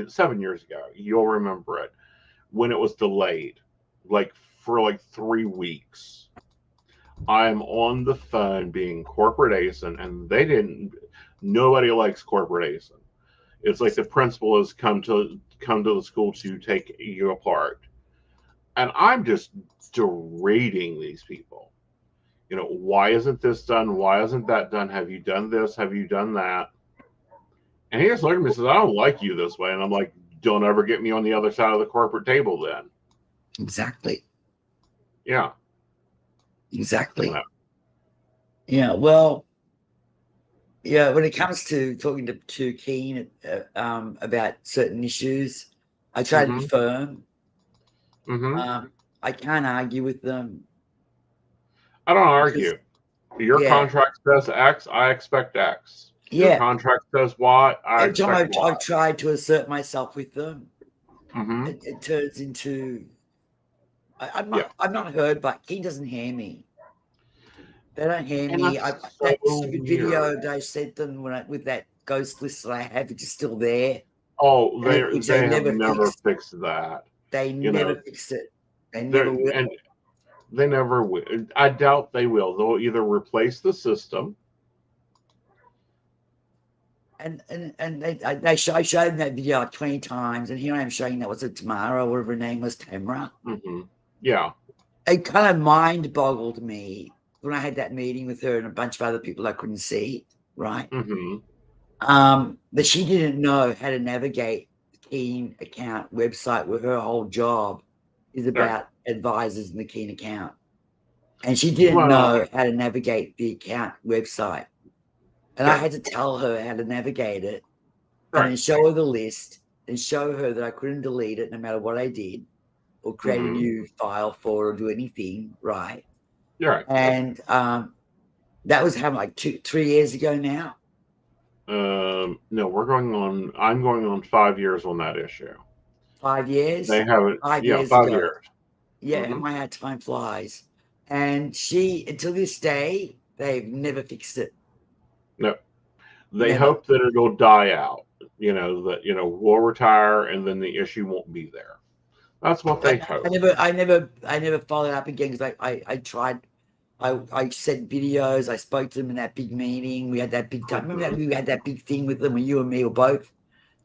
7 years ago. You'll remember it when it was delayed, for 3 weeks. I'm on the phone being corporate Aeson, and nobody likes corporate Aeson. It's like the principal has come to the school to take you apart. And I'm just berating these people. Why isn't this done? Why isn't that done? Have you done this? Have you done that? And he just looked at me and says, "I don't like you this way." And I'm like, "Don't ever get me on the other side of the corporate table then." Exactly. Yeah. Exactly. Yeah. Well, yeah. When it comes to talking to Keen about certain issues, I try to be firm. I can't argue with them. I don't argue. Your contract says X, I expect X. Your contract says Y, I expect Y. Every time I've tried to assert myself with them, it turns into I'm not heard, but Keen doesn't hear me. They don't hear me. That stupid video that I sent them with that ghost list that I have, which is still there. Oh, they have never fixed that. They never fixed it. They never will. And they never will. I doubt they will. They'll either replace the system. And I showed them that video like 20 times, and here I am showing that was it Tamara, or whatever her name was, Tamara. Yeah. It kind of mind boggled me when I had that meeting with her and a bunch of other people I couldn't see, right? That she didn't know how to navigate the Keen account website, where her whole job is about advisors in the Keen account. And she didn't know how to navigate the account website. And I had to tell her how to navigate it and then show her the list and show her that I couldn't delete it no matter what I did, or create a new file for, or do anything, right? Yeah. And that was how, like 3 years ago now? No, I'm going on 5 years on that issue. 5 years? They have it. 5 years 5 ago. Years. Yeah, my how time flies. And until this day, they've never fixed it. No. They hope that it'll die out. We'll retire and then the issue won't be there. That's what they hope. I never followed up again, because I tried. I sent videos. I spoke to them in that big meeting. We had that big time. Remember that we had that big thing with them when you and me were both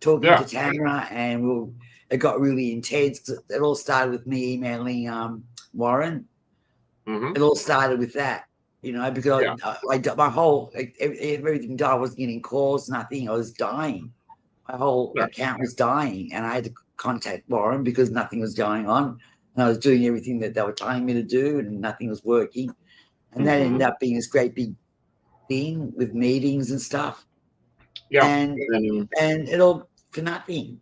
talking to Tamara, and it got really intense. It all started with me emailing Warren. It all started with that, because my whole everything died. I wasn't getting calls, nothing. I was dying. My whole account was dying, and I had to contact Warren because nothing was going on, and I was doing everything that they were telling me to do, and nothing was working. And that ended up being this great big thing with meetings and stuff. Yeah. And it all for nothing.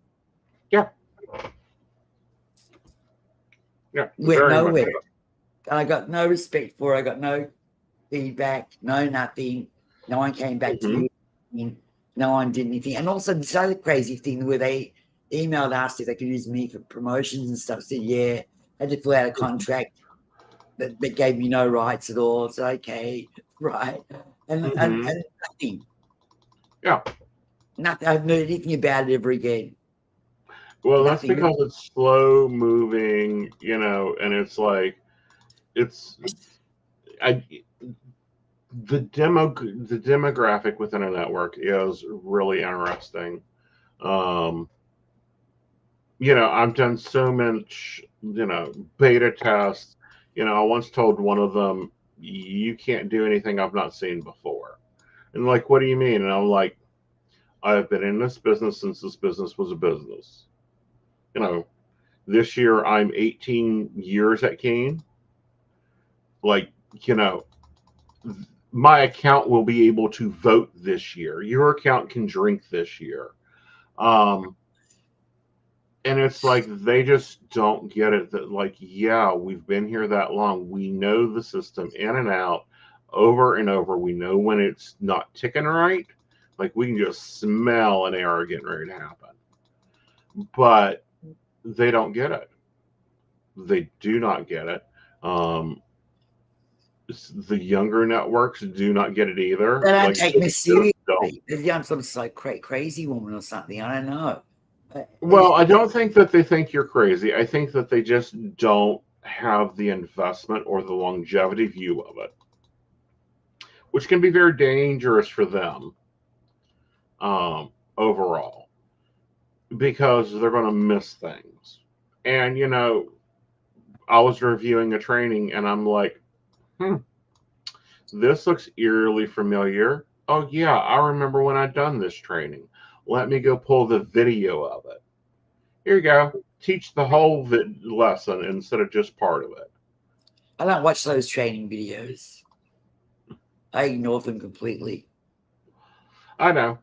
Yeah. Yeah. Went nowhere. And I got no respect for it. I got no feedback, no nothing. No one came back to me. No one did anything. And also this other crazy thing where they emailed us if they could use me for promotions and stuff. Said, yeah, had to fill out a contract that gave me no rights at all. It's okay, right? And nothing. Yeah. Nothing. I haven't heard anything about it ever again. Well, nothing. That's because it's slow moving, and it's like the demographic within a network is really interesting. Um, I've done so much, beta tests. I once told one of them, you can't do anything I've not seen before. And like, what do you mean? And I'm like, I've been in this business since this business was a business. This year I'm 18 years at Kane. Like, you know, my account will be able to vote this year. Your account can drink this year. And it's like they just don't get it that, like, yeah, we've been here that long. We know the system in and out over and over. We know when it's not ticking right. Like, we can just smell an error getting ready to happen. But they don't get it. They do not get it. The younger networks do not get it either. They don't take me seriously. I'm some like crazy woman or something. I don't know. Well, I don't think that they think you're crazy. I think that they just don't have the investment or the longevity view of it, which can be very dangerous for them overall, because they're going to miss things. And, I was reviewing a training and I'm like, this looks eerily familiar. Oh, yeah, I remember when I'd done this training. Let me go pull the video of it. Here you go. Teach the whole lesson instead of just part of it. I don't watch those training videos. I ignore them completely. I know.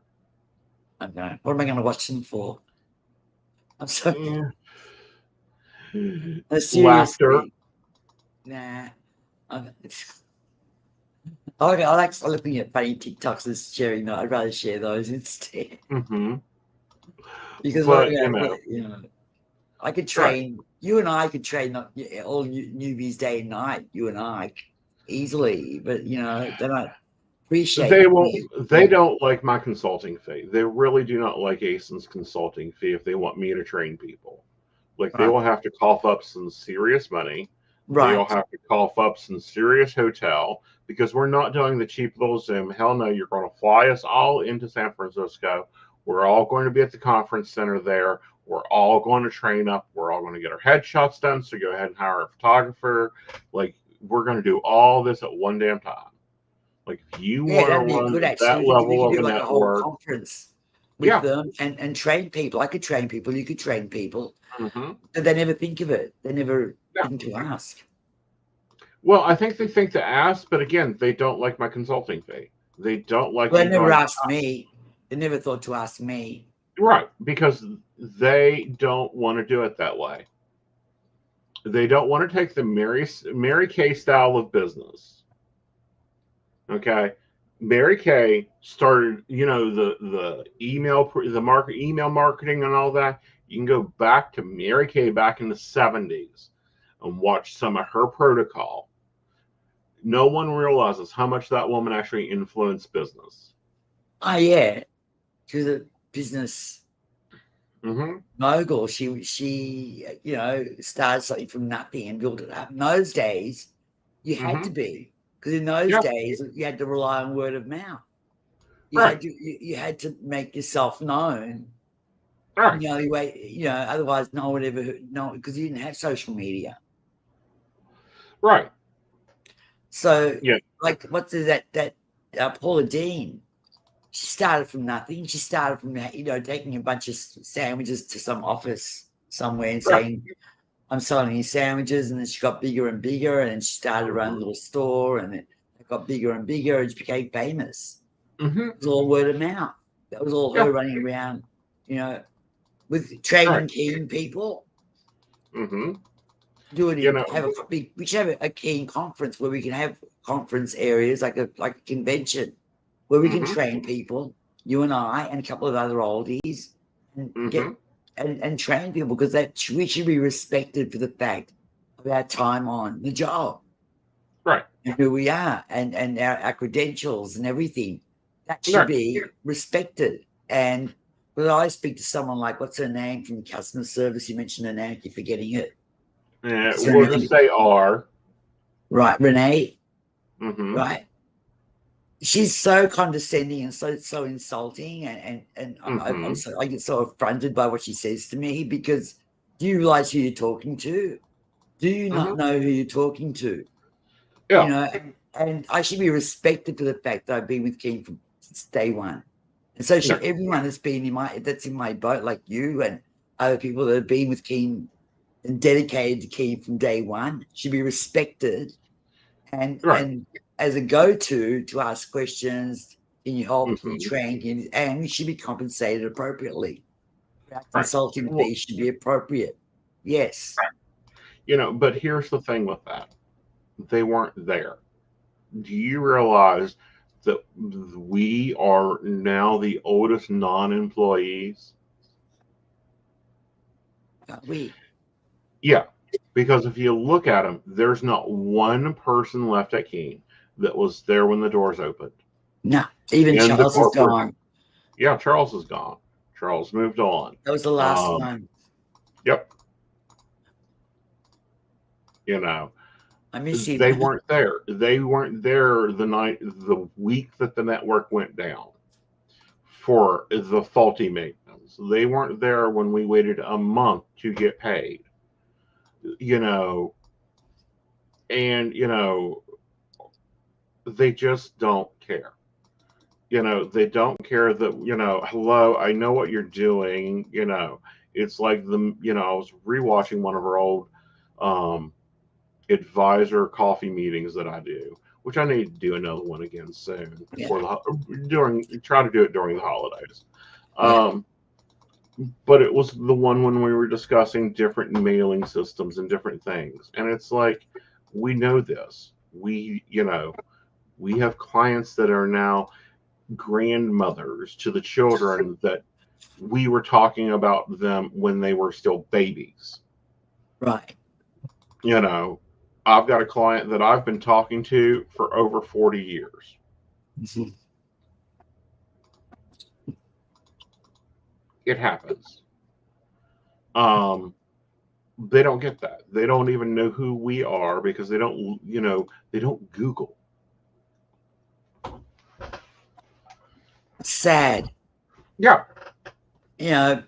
Okay. What am I going to watch them for? I'm sorry. Laughter. Nah. I like looking at funny TikToks and sharing that. I'd rather share those instead. Mm-hmm. Because I could train. Right. You and I could train all newbies day and night. You and I easily, but they're not appreciate. They won't. They don't like my consulting fee. They really do not like Aeson's consulting fee if they want me to train people. Like, they will have to cough up some serious money. Right. They'll have to cough up some serious hotel, because we're not doing the cheap little Zoom. Hell no, you're going to fly us all into San Francisco. We're all going to be at the conference center there. We're all going to train up. We're all going to get our headshots done. So go ahead and hire a photographer. Like, we're going to do all this at one damn time. Like, if you want to run that level of a network, a whole conference with them and train people. I could train people. You could train people. Mm-hmm. But they never think of it. They never think to ask. Well, I think they think to ask, but again, they don't like my consulting fee. They don't like. Well, they never asked me. They never thought to ask me. Right, because they don't want to do it that way. They don't want to take the Mary Kay style of business. Okay, Mary Kay started, the email marketing and all that. You can go back to Mary Kay back in the 70s and watch some of her protocol. No one realizes how much that woman actually influenced business. Oh, yeah. She was a business mogul. She started something from nothing and built it up. In those days, you had to be, because in those days, you had to rely on word of mouth. You had to make yourself known. Right. The only way, otherwise no one would ever know, because you didn't have social media. Right. So, like, what's that Paula Dean? She started from nothing. She started from, taking a bunch of sandwiches to some office somewhere and saying, I'm selling these sandwiches. And then she got bigger and bigger, and then she started her own little store, and it got bigger and bigger, and she became famous. Mm-hmm. It was all word of mouth. That was all her running around, with training keen people. Mm-hmm. Do it we should have a keen conference where we can have conference areas like a convention where we can train people, you and I and a couple of other oldies, and get and train people, because we should be respected for the fact of our time on the job, right? And who we are, and our credentials and everything. That should be respected. And when I speak to someone like, what's her name from customer service? You mentioned her name, I keep forgetting it. We'll just say R. Right, Renee. Mm-hmm. Right. she's so condescending and so insulting, and I get so affronted by what she says to me, because do you realize who you're talking to? Do you not know who you're talking to? Yeah. You know, and I should be respected for the fact that I've been with Keen since day one. And so should everyone that's been that's in my boat, like you and other people that have been with Keen and dedicated to Keen from day one, should be respected and as a go-to to ask questions. Can you help? Can you train? And we should be compensated appropriately. Our consulting fees should be appropriate. Yes. You know, but here's the thing with that. They weren't there. Do you realize that we are now the oldest non-employees? We. Yeah, because if you look at them, there's not one person left at Keene that was there when the doors opened. No, even Charles is gone. Yeah, Charles is gone. Charles moved on. That was the last one. Yep. You know, I miss him. They weren't there. They weren't there the week that the network went down for the faulty maintenance. They weren't there when we waited a month to get paid. You know, and you know, they just don't care. You know, they don't care that, you know, hello, I know what you're doing. You know, it's like I was rewatching one of our old advisor coffee meetings that I do, which I need to do another one again soon try to do it during the holidays. But it was the one when we were discussing different mailing systems and different things. And it's like, we know this. We have clients that are now grandmothers to the children that we were talking about them when they were still babies. Right. You know, I've got a client that I've been talking to for over 40 years. Mm-hmm. It happens. They don't get that. They don't even know who we are because they don't Google. Sad. Yeah. You know,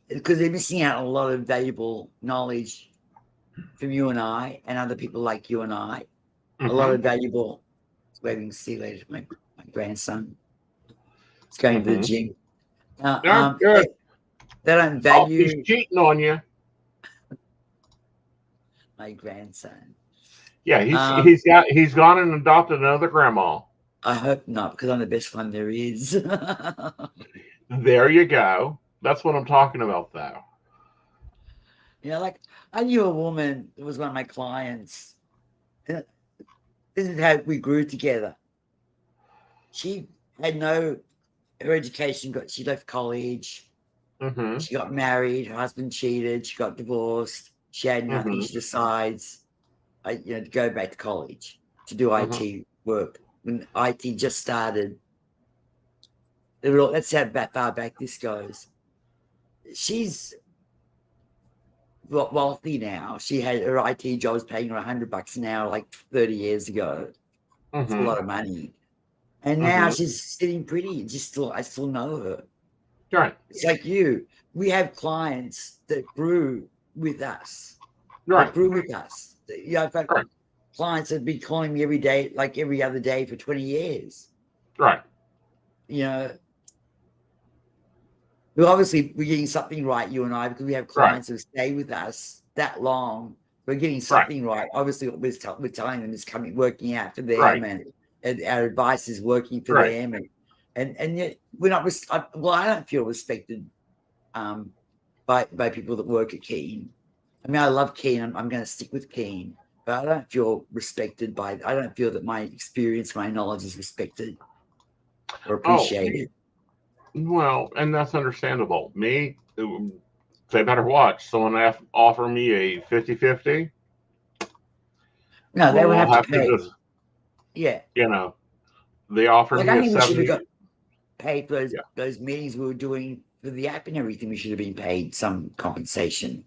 because they're missing out on a lot of valuable knowledge from you and I and other people like you and I. A lot of valuable. Waiting to see later. My grandson is going to the gym. Good. They don't value. He's cheating on you. My grandson. Yeah, he's gone and adopted another grandma. I hope not, because I'm the best one there is. There you go. That's what I'm talking about, though. You know, like I knew a woman that was one of my clients. This is how we grew together. She had her education she left college. Mm-hmm. She got married. Her husband cheated. She got divorced. She had nothing. Mm-hmm. She decides, to go back to college to do IT work. When IT just started, that's how far back this goes. She's wealthy now. She had her IT job was paying her $100 an hour like 30 years ago. It's a lot of money. And now she's sitting pretty. I still know her. Right. It's like you. We have clients that grew with us. Right. That grew with us. I've got clients that have been calling me every day, like every other day for 20 years. Right. You know, well, obviously we're getting something right, you and I, because we have clients who stay with us that long. We're getting something right. Obviously, we're telling them it's working out for them, and our advice is working for them, and yet we're not. I don't feel respected by people that work at Keen. I mean, I love Keen. I'm going to stick with Keen. But I don't feel respected I don't feel that my experience, my knowledge is respected or appreciated. Well, and that's understandable. Me, they better watch. Someone offer me a 50-50. No, they would have to pay. You know, they offered me a 70. We should have got paid for those meetings we were doing for the app and everything. We should have been paid some compensation.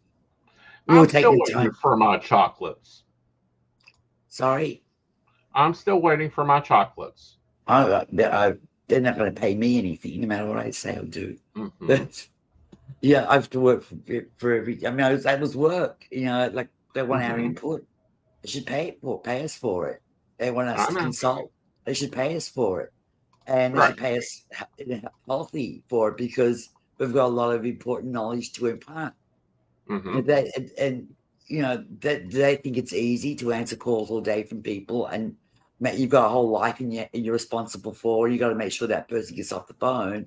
I'm still waiting for my chocolates. Sorry? I'm still waiting for my chocolates. they're not going to pay me anything, no matter what I say or do. Mm-hmm. But yeah, I have to work for every. I mean, that was work. Like they want our input. They should pay us for it. They want us to consult. They should pay us for it, and they should pay us healthy for it because we've got a lot of important knowledge to impart. Mm-hmm. They think it's easy to answer calls all day from people, and you've got a whole life and you're responsible for. You got to make sure that person gets off the phone,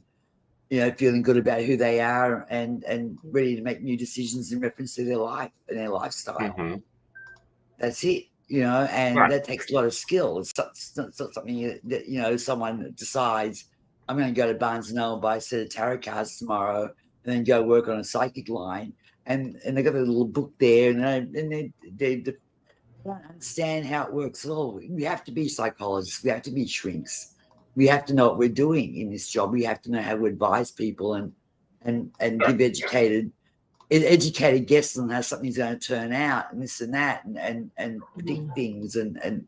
feeling good about who they are and ready to make new decisions in reference to their life and their lifestyle. Mm-hmm. That's it, and that takes a lot of skill. It's not something that, someone decides, I'm going to go to Barnes & Noble, buy a set of tarot cards tomorrow, and then go work on a psychic line. And they got a little book there, and they don't understand how it works at all. We have to be psychologists. We have to be shrinks. We have to know what we're doing in this job. We have to know how to advise people and give educated guesses on how something's going to turn out and this and that and predict things and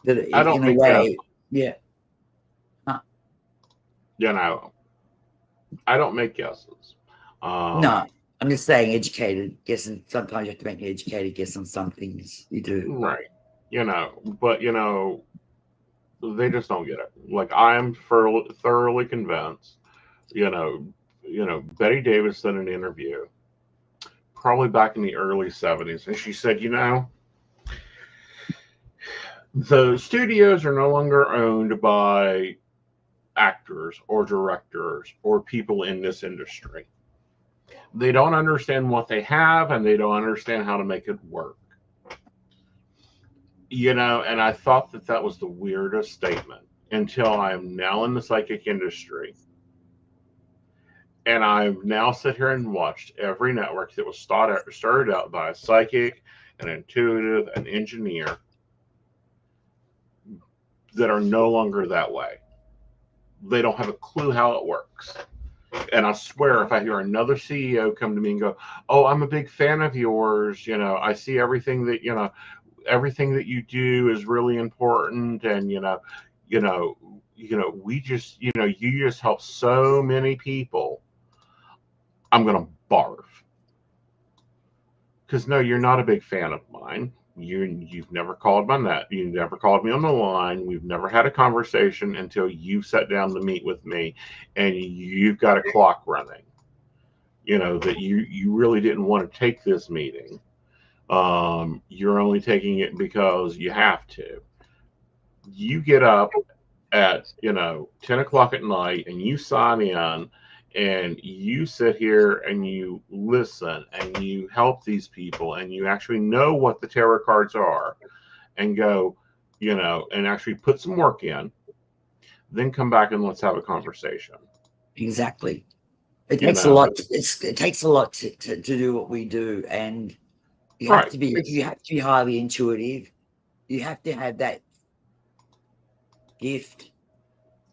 that in a way, yeah. I don't make guesses. No. I'm just saying educated guess, and sometimes you have to make an educated guess on some things. You do. Right. But they just don't get it. Like I'm thoroughly convinced, Betty Davis did an interview probably back in the early 70s, and she said, the studios are no longer owned by actors or directors or people in this industry. They don't understand what they have, and they don't understand how to make it work. And I thought that was the weirdest statement until I'm now in the psychic industry. And I've now sit here and watched every network that was started out by a psychic, an intuitive, an engineer that are no longer that way. They don't have a clue how it works. And I swear, if I hear another CEO come to me and go, "Oh, I'm a big fan of yours. I see everything that you do is really important, and we just, you just help so many people," I'm gonna barf. Because no, you're not a big fan of mine. You've never called my net. You never called me on the line. We've never had a conversation until you sat down to meet with me, and you've got a clock running. That you really didn't want to take this meeting. You're only taking it because you have to. You get up at 10 o'clock at night and you sign in. And you sit here and you listen and you help these people and you actually know what the tarot cards are and go, and actually put some work in, then come back and let's have a conversation. Exactly. It takes a lot. It takes a lot to do what we do. And you have to be highly intuitive. You have to have that gift.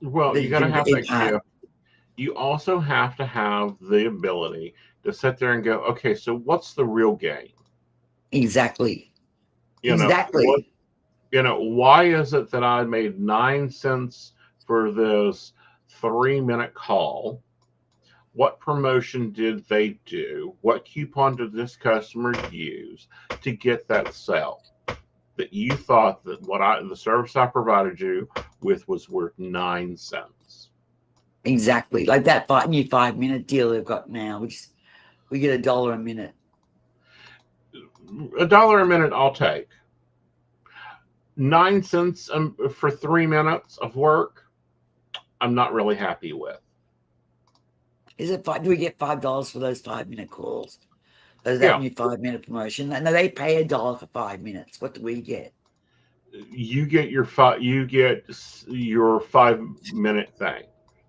Well, you got to have that gift. You also have to have the ability to sit there and go, okay, so what's the real game? Exactly. Why is it that I made 9 cents for this 3-minute call? What promotion did they do? What coupon did this customer use to get that sale? That you thought that the service I provided you with was worth 9 cents. Exactly, like that new 5-minute deal they've got now, which we get $1 a minute. $1 a minute, I'll take. 9 cents for 3 minutes of work, I'm not really happy with. Is it do we get $5 for those 5-minute calls? Is that new 5-minute promotion? No, they pay $1 for 5 minutes. What do we get? You get your 5-minute thing.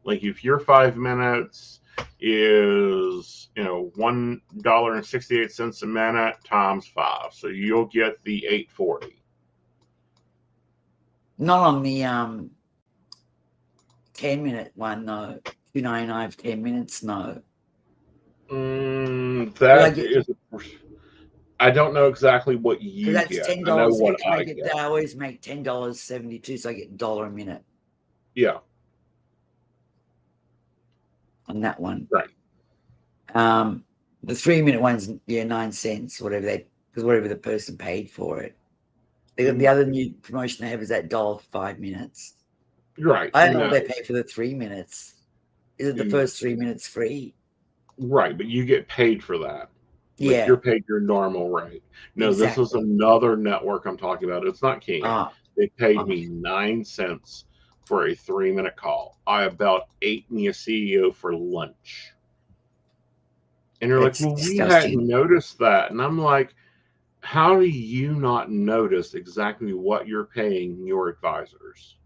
Like if your 5 minutes is $1.68 a minute times 5, so you'll get the $8.40. Not on the 10-minute one, no. $2.99 for 10 minutes, no. I don't know exactly what you get. That's $10. I know what I get. They always make $10.72, so I get $1 a minute. Yeah. on that one. Right. The 3-minute one's 9 cents, because whatever the person paid for it. The other new promotion they have is that $1 for 5 minutes. Right. I don't know what they pay for the 3 minutes. Is it the first 3 minutes free? Right, but you get paid for that. Like Yeah. you're paid your normal rate. No, Exactly. this is another network I'm talking about. It's not King. They paid me 9 cents for a 3-minute call. I about ate me a CEO for lunch. And you're like, well, we hadn't noticed that. And I'm like, how do you not notice exactly what you're paying your advisors?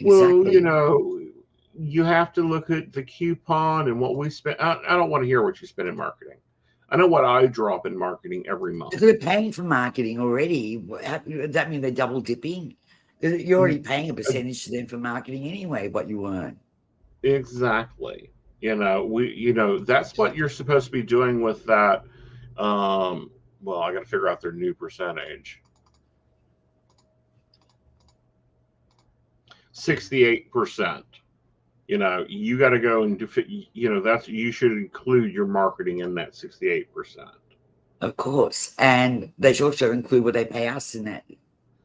Well, you have to look at the coupon and what we spend. I don't want to hear what you spend in marketing. I know what I drop in marketing every month. If they're paying for marketing already, does that mean they're double dipping? You're already paying a percentage to them for marketing anyway, what you earn. Exactly. That's what you're supposed to be doing with that. Well, I got to figure out their new percentage. 68%. You got to go and do. You should include your marketing in that 68%. Of course, and they should also include what they pay us in that.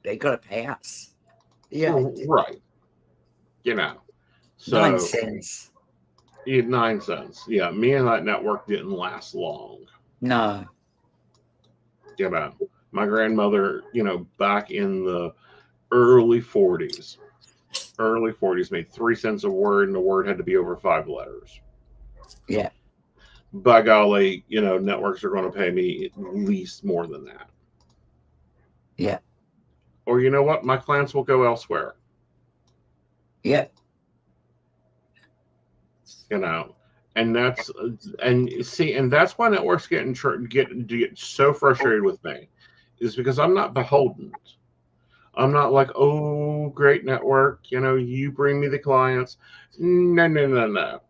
They got to pay us. Yeah, right. So 9 cents. 9 cents. Yeah, me and that network didn't last long. No. My grandmother, back in the early 40s made 3 cents a word, and the word had to be over 5 letters. Yeah. By golly, networks are going to pay me at least more than that. Yeah. Or you know what? My clients will go elsewhere. Yeah. And that's why networks get so frustrated with me, is because I'm not beholden. I'm not like, oh, great network, you bring me the clients. No.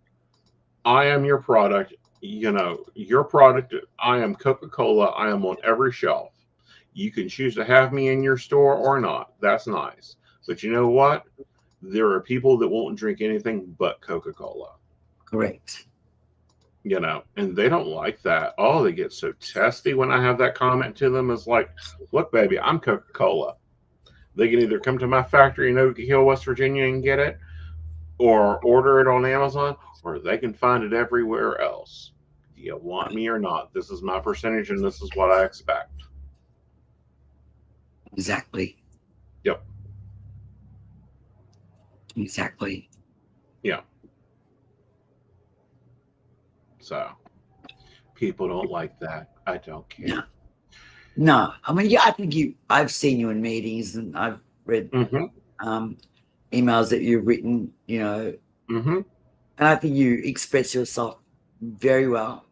I am your product. Your product. I am Coca-Cola. I am on every shelf. You can choose to have me in your store or not. That's nice. But you know what? There are people that won't drink anything but Coca-Cola. Correct. And they don't like that. Oh, they get so testy when I have that comment to them. It's like, look, baby, I'm Coca-Cola. They can either come to my factory in Oak Hill, West Virginia and get it, or order it on Amazon, or they can find it everywhere else. Do you want me or not? This is my percentage, and this is what I expect. Exactly. Yep. Exactly. Yeah. So people don't like that. I don't care. No. I mean, I think I've seen you in meetings, and I've read emails that you've written, and I think you express yourself very well,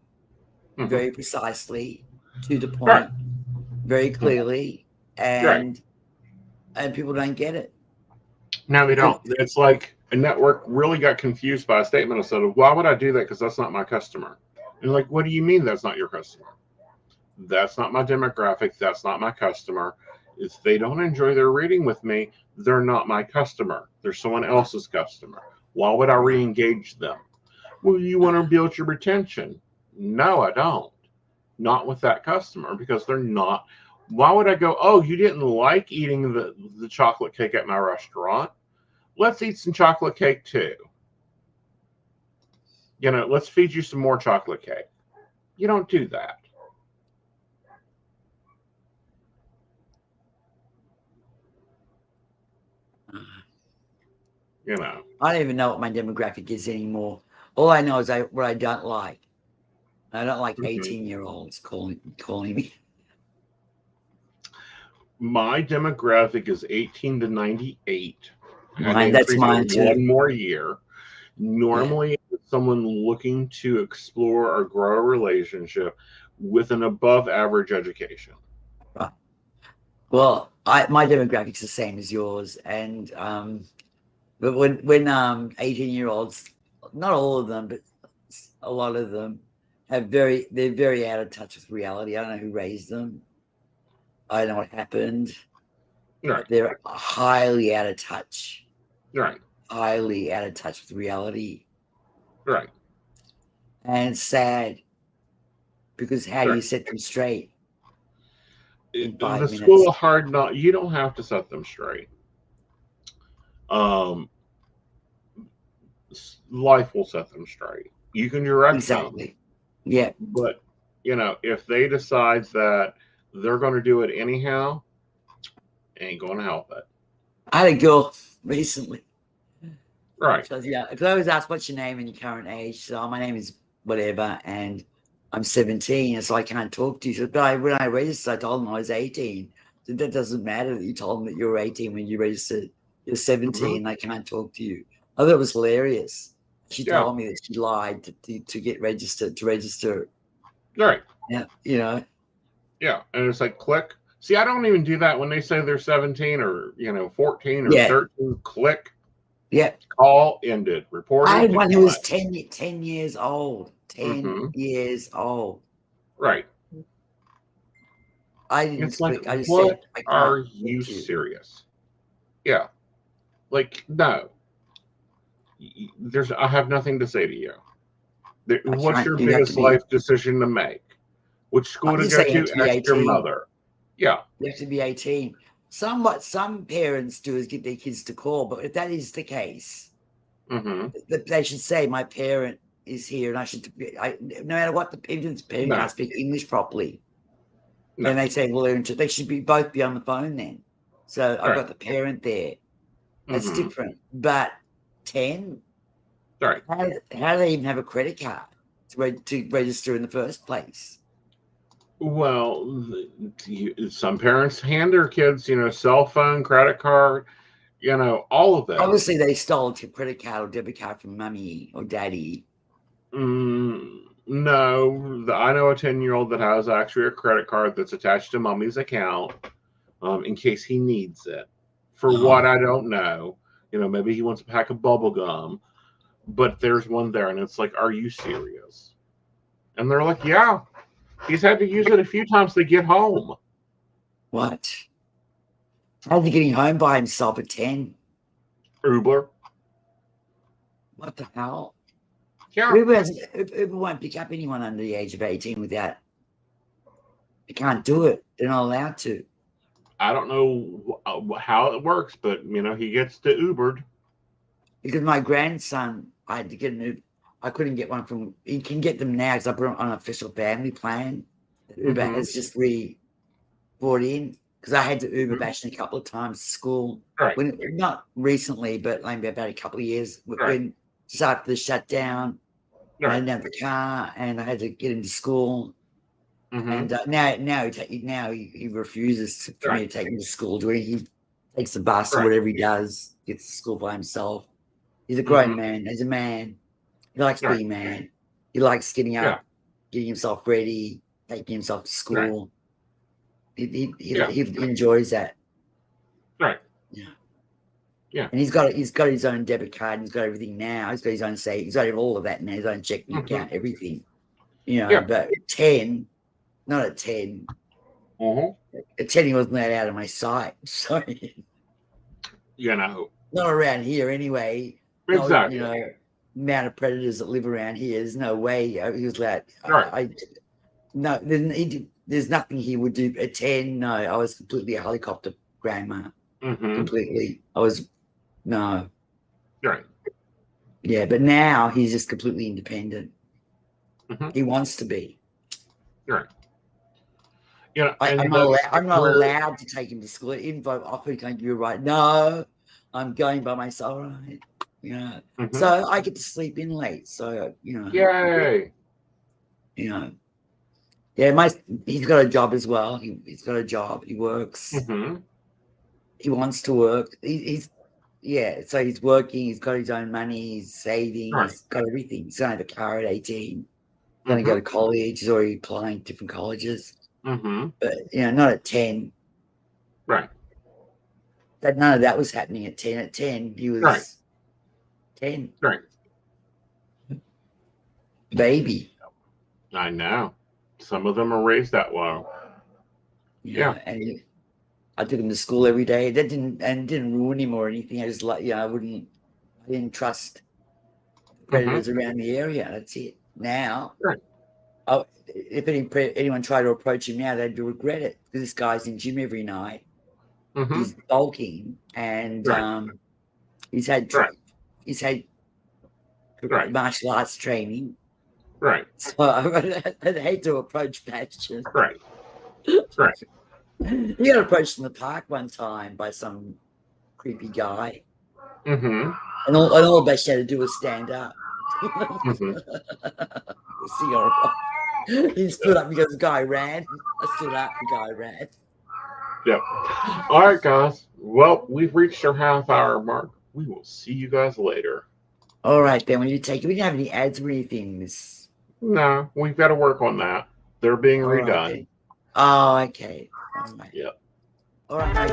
very precisely, to the point, very clearly, and people don't get it. No, they don't. It's like a network really got confused by a statement I said, why would I do that? Because that's not my customer. And like, what do you mean that's not your customer? That's not my demographic. That's not my customer. If they don't enjoy their reading with me, they're not my customer. They're someone else's customer. Why would I re-engage them? Well, you want to build your retention. No, I don't. Not with that customer, because they're not. Why would I go, oh, you didn't like eating the chocolate cake at my restaurant? Let's eat some chocolate cake too. Let's feed you some more chocolate cake. You don't do that. I don't even know what my demographic is anymore. All I know is what I don't like. I don't like 18-year-olds calling me. My demographic is 18 to 98. That's mine too. One more year. Normally, it's someone looking to explore or grow a relationship with an above average education. Right. Well, my demographic's the same as yours, and but when 18-year-olds, not all of them, but a lot of them they're very out of touch with reality. I don't know who raised them. I don't know what happened. Right. They're highly out of touch. Right. highly out of touch with reality. Right. And it's sad because how do you set them straight in 5 The school minutes? of hard not. You don't have to set them straight. Um, life will set them straight. You can direct them, Exactly. Yeah. but if they decide that they're going to do it anyhow, ain't going to help it. I had a girl recently. Right. So, yeah, because I always ask, what's your name and your current age? So my name is whatever, and I'm 17, and so I can't talk to you. So, but when I registered, I told them I was 18. So that doesn't matter that you told them that you were 18 when you registered. You're 17, and I can't talk to you. I thought it was hilarious. She told me that she lied to get registered, to register. Right. Yeah, Yeah, and it's like click. See, I don't even do that when they say they're 17 or 14 or 13. Click. Yeah. Call ended. Reporting. I had one who was 10 years old. 10 years old. Right. I didn't speak. I just what said, are you serious? Yeah. Like, no. I have nothing to say to you. What's your biggest life decision to make? Which school to go to? Ask your mother. Yeah. You have to be 18. Some parents do is get their kids to call, but if that is the case, they should say, my parent is here, and I should, no matter what, the parent can't speak English properly. Then they say, well, they should both be on the phone then. So I've got the parent there. That's different. But 10? Right. How do they even have a credit card to register in the first place? Well, some parents hand their kids, cell phone, credit card, all of that. Obviously, they stole a credit card or debit card from mummy or daddy. No, I know a 10-year-old that has actually a credit card that's attached to mommy's account in case he needs it. For what, I don't know. Maybe he wants a pack of bubble gum, but there's one there, and it's like, are you serious? And they're like, yeah. He's had to use it a few times to get home. What? How's he getting home by himself at 10? Uber. What the hell? Yeah. Uber won't pick up anyone under the age of 18 without. They can't do it. They're not allowed to. I don't know how it works, but he gets to Ubered. Because my grandson, I had to get an Uber. I couldn't get one from. He can get them now because I put them on an official family plan. Uber has just brought in, because I had to Uber bash a couple of times to school. Right. Not recently, but like about a couple of years when just after the shutdown. I didn't have the car, and I had to get him to school. And now he refuses for me to take him to school. He takes the bus or whatever he does, gets to school by himself. He's a grown man. He's a man. He likes being a man. He likes getting up, getting himself ready, taking himself to school. He enjoys that. Right. Yeah. Yeah. And he's got his own debit card, and he's got everything now. He's got his own savings. He's got all of that now. His own checking account, everything. But at 10, not at 10. At 10, he wasn't that out of my sight. Sorry. Not around here anyway. Exactly. Amount of predators that live around here. There's no way he was like. No, there's nothing he would do at 10. No, I was completely a helicopter grandma. Completely. I was no. Right. Yeah, but now he's just completely independent. He wants to be. Right. I'm not allowed to take him to school. Even if I offer to you right, no, I'm going by myself. Right. So I get to sleep in late. So Yay. Yeah, he's got a job as well. He's got a job. He works. He wants to work. So he's working. He's got his own money. He's saving. He's got everything. He's going to have a car at 18. He's going to go to college. He's already applying to different colleges. But not at 10. Right. None of that was happening at 10. At 10, he was 10. Right. Baby. I know. Some of them are raised that low. Yeah. And I took him to school every day. That didn't ruin him or anything. I just I I didn't trust predators around the area. That's it. Now, if anyone tried to approach him now, they'd regret it because this guy's in gym every night. He's bulking, and he's had martial arts training. Right. So I'd hate to approach Bastion. Right. He got approached in the park one time by some creepy guy. And all Bastion had to do was stand up. He stood up because the guy ran. I stood up, the guy ran. Yep. All right, guys. Well, we've reached our half-hour mark. We will see you guys later. All right, then. When you take it, we didn't have any ads or anything. No, we've got to work on that. They're being redone. Oh, okay. All right. Yep. All right.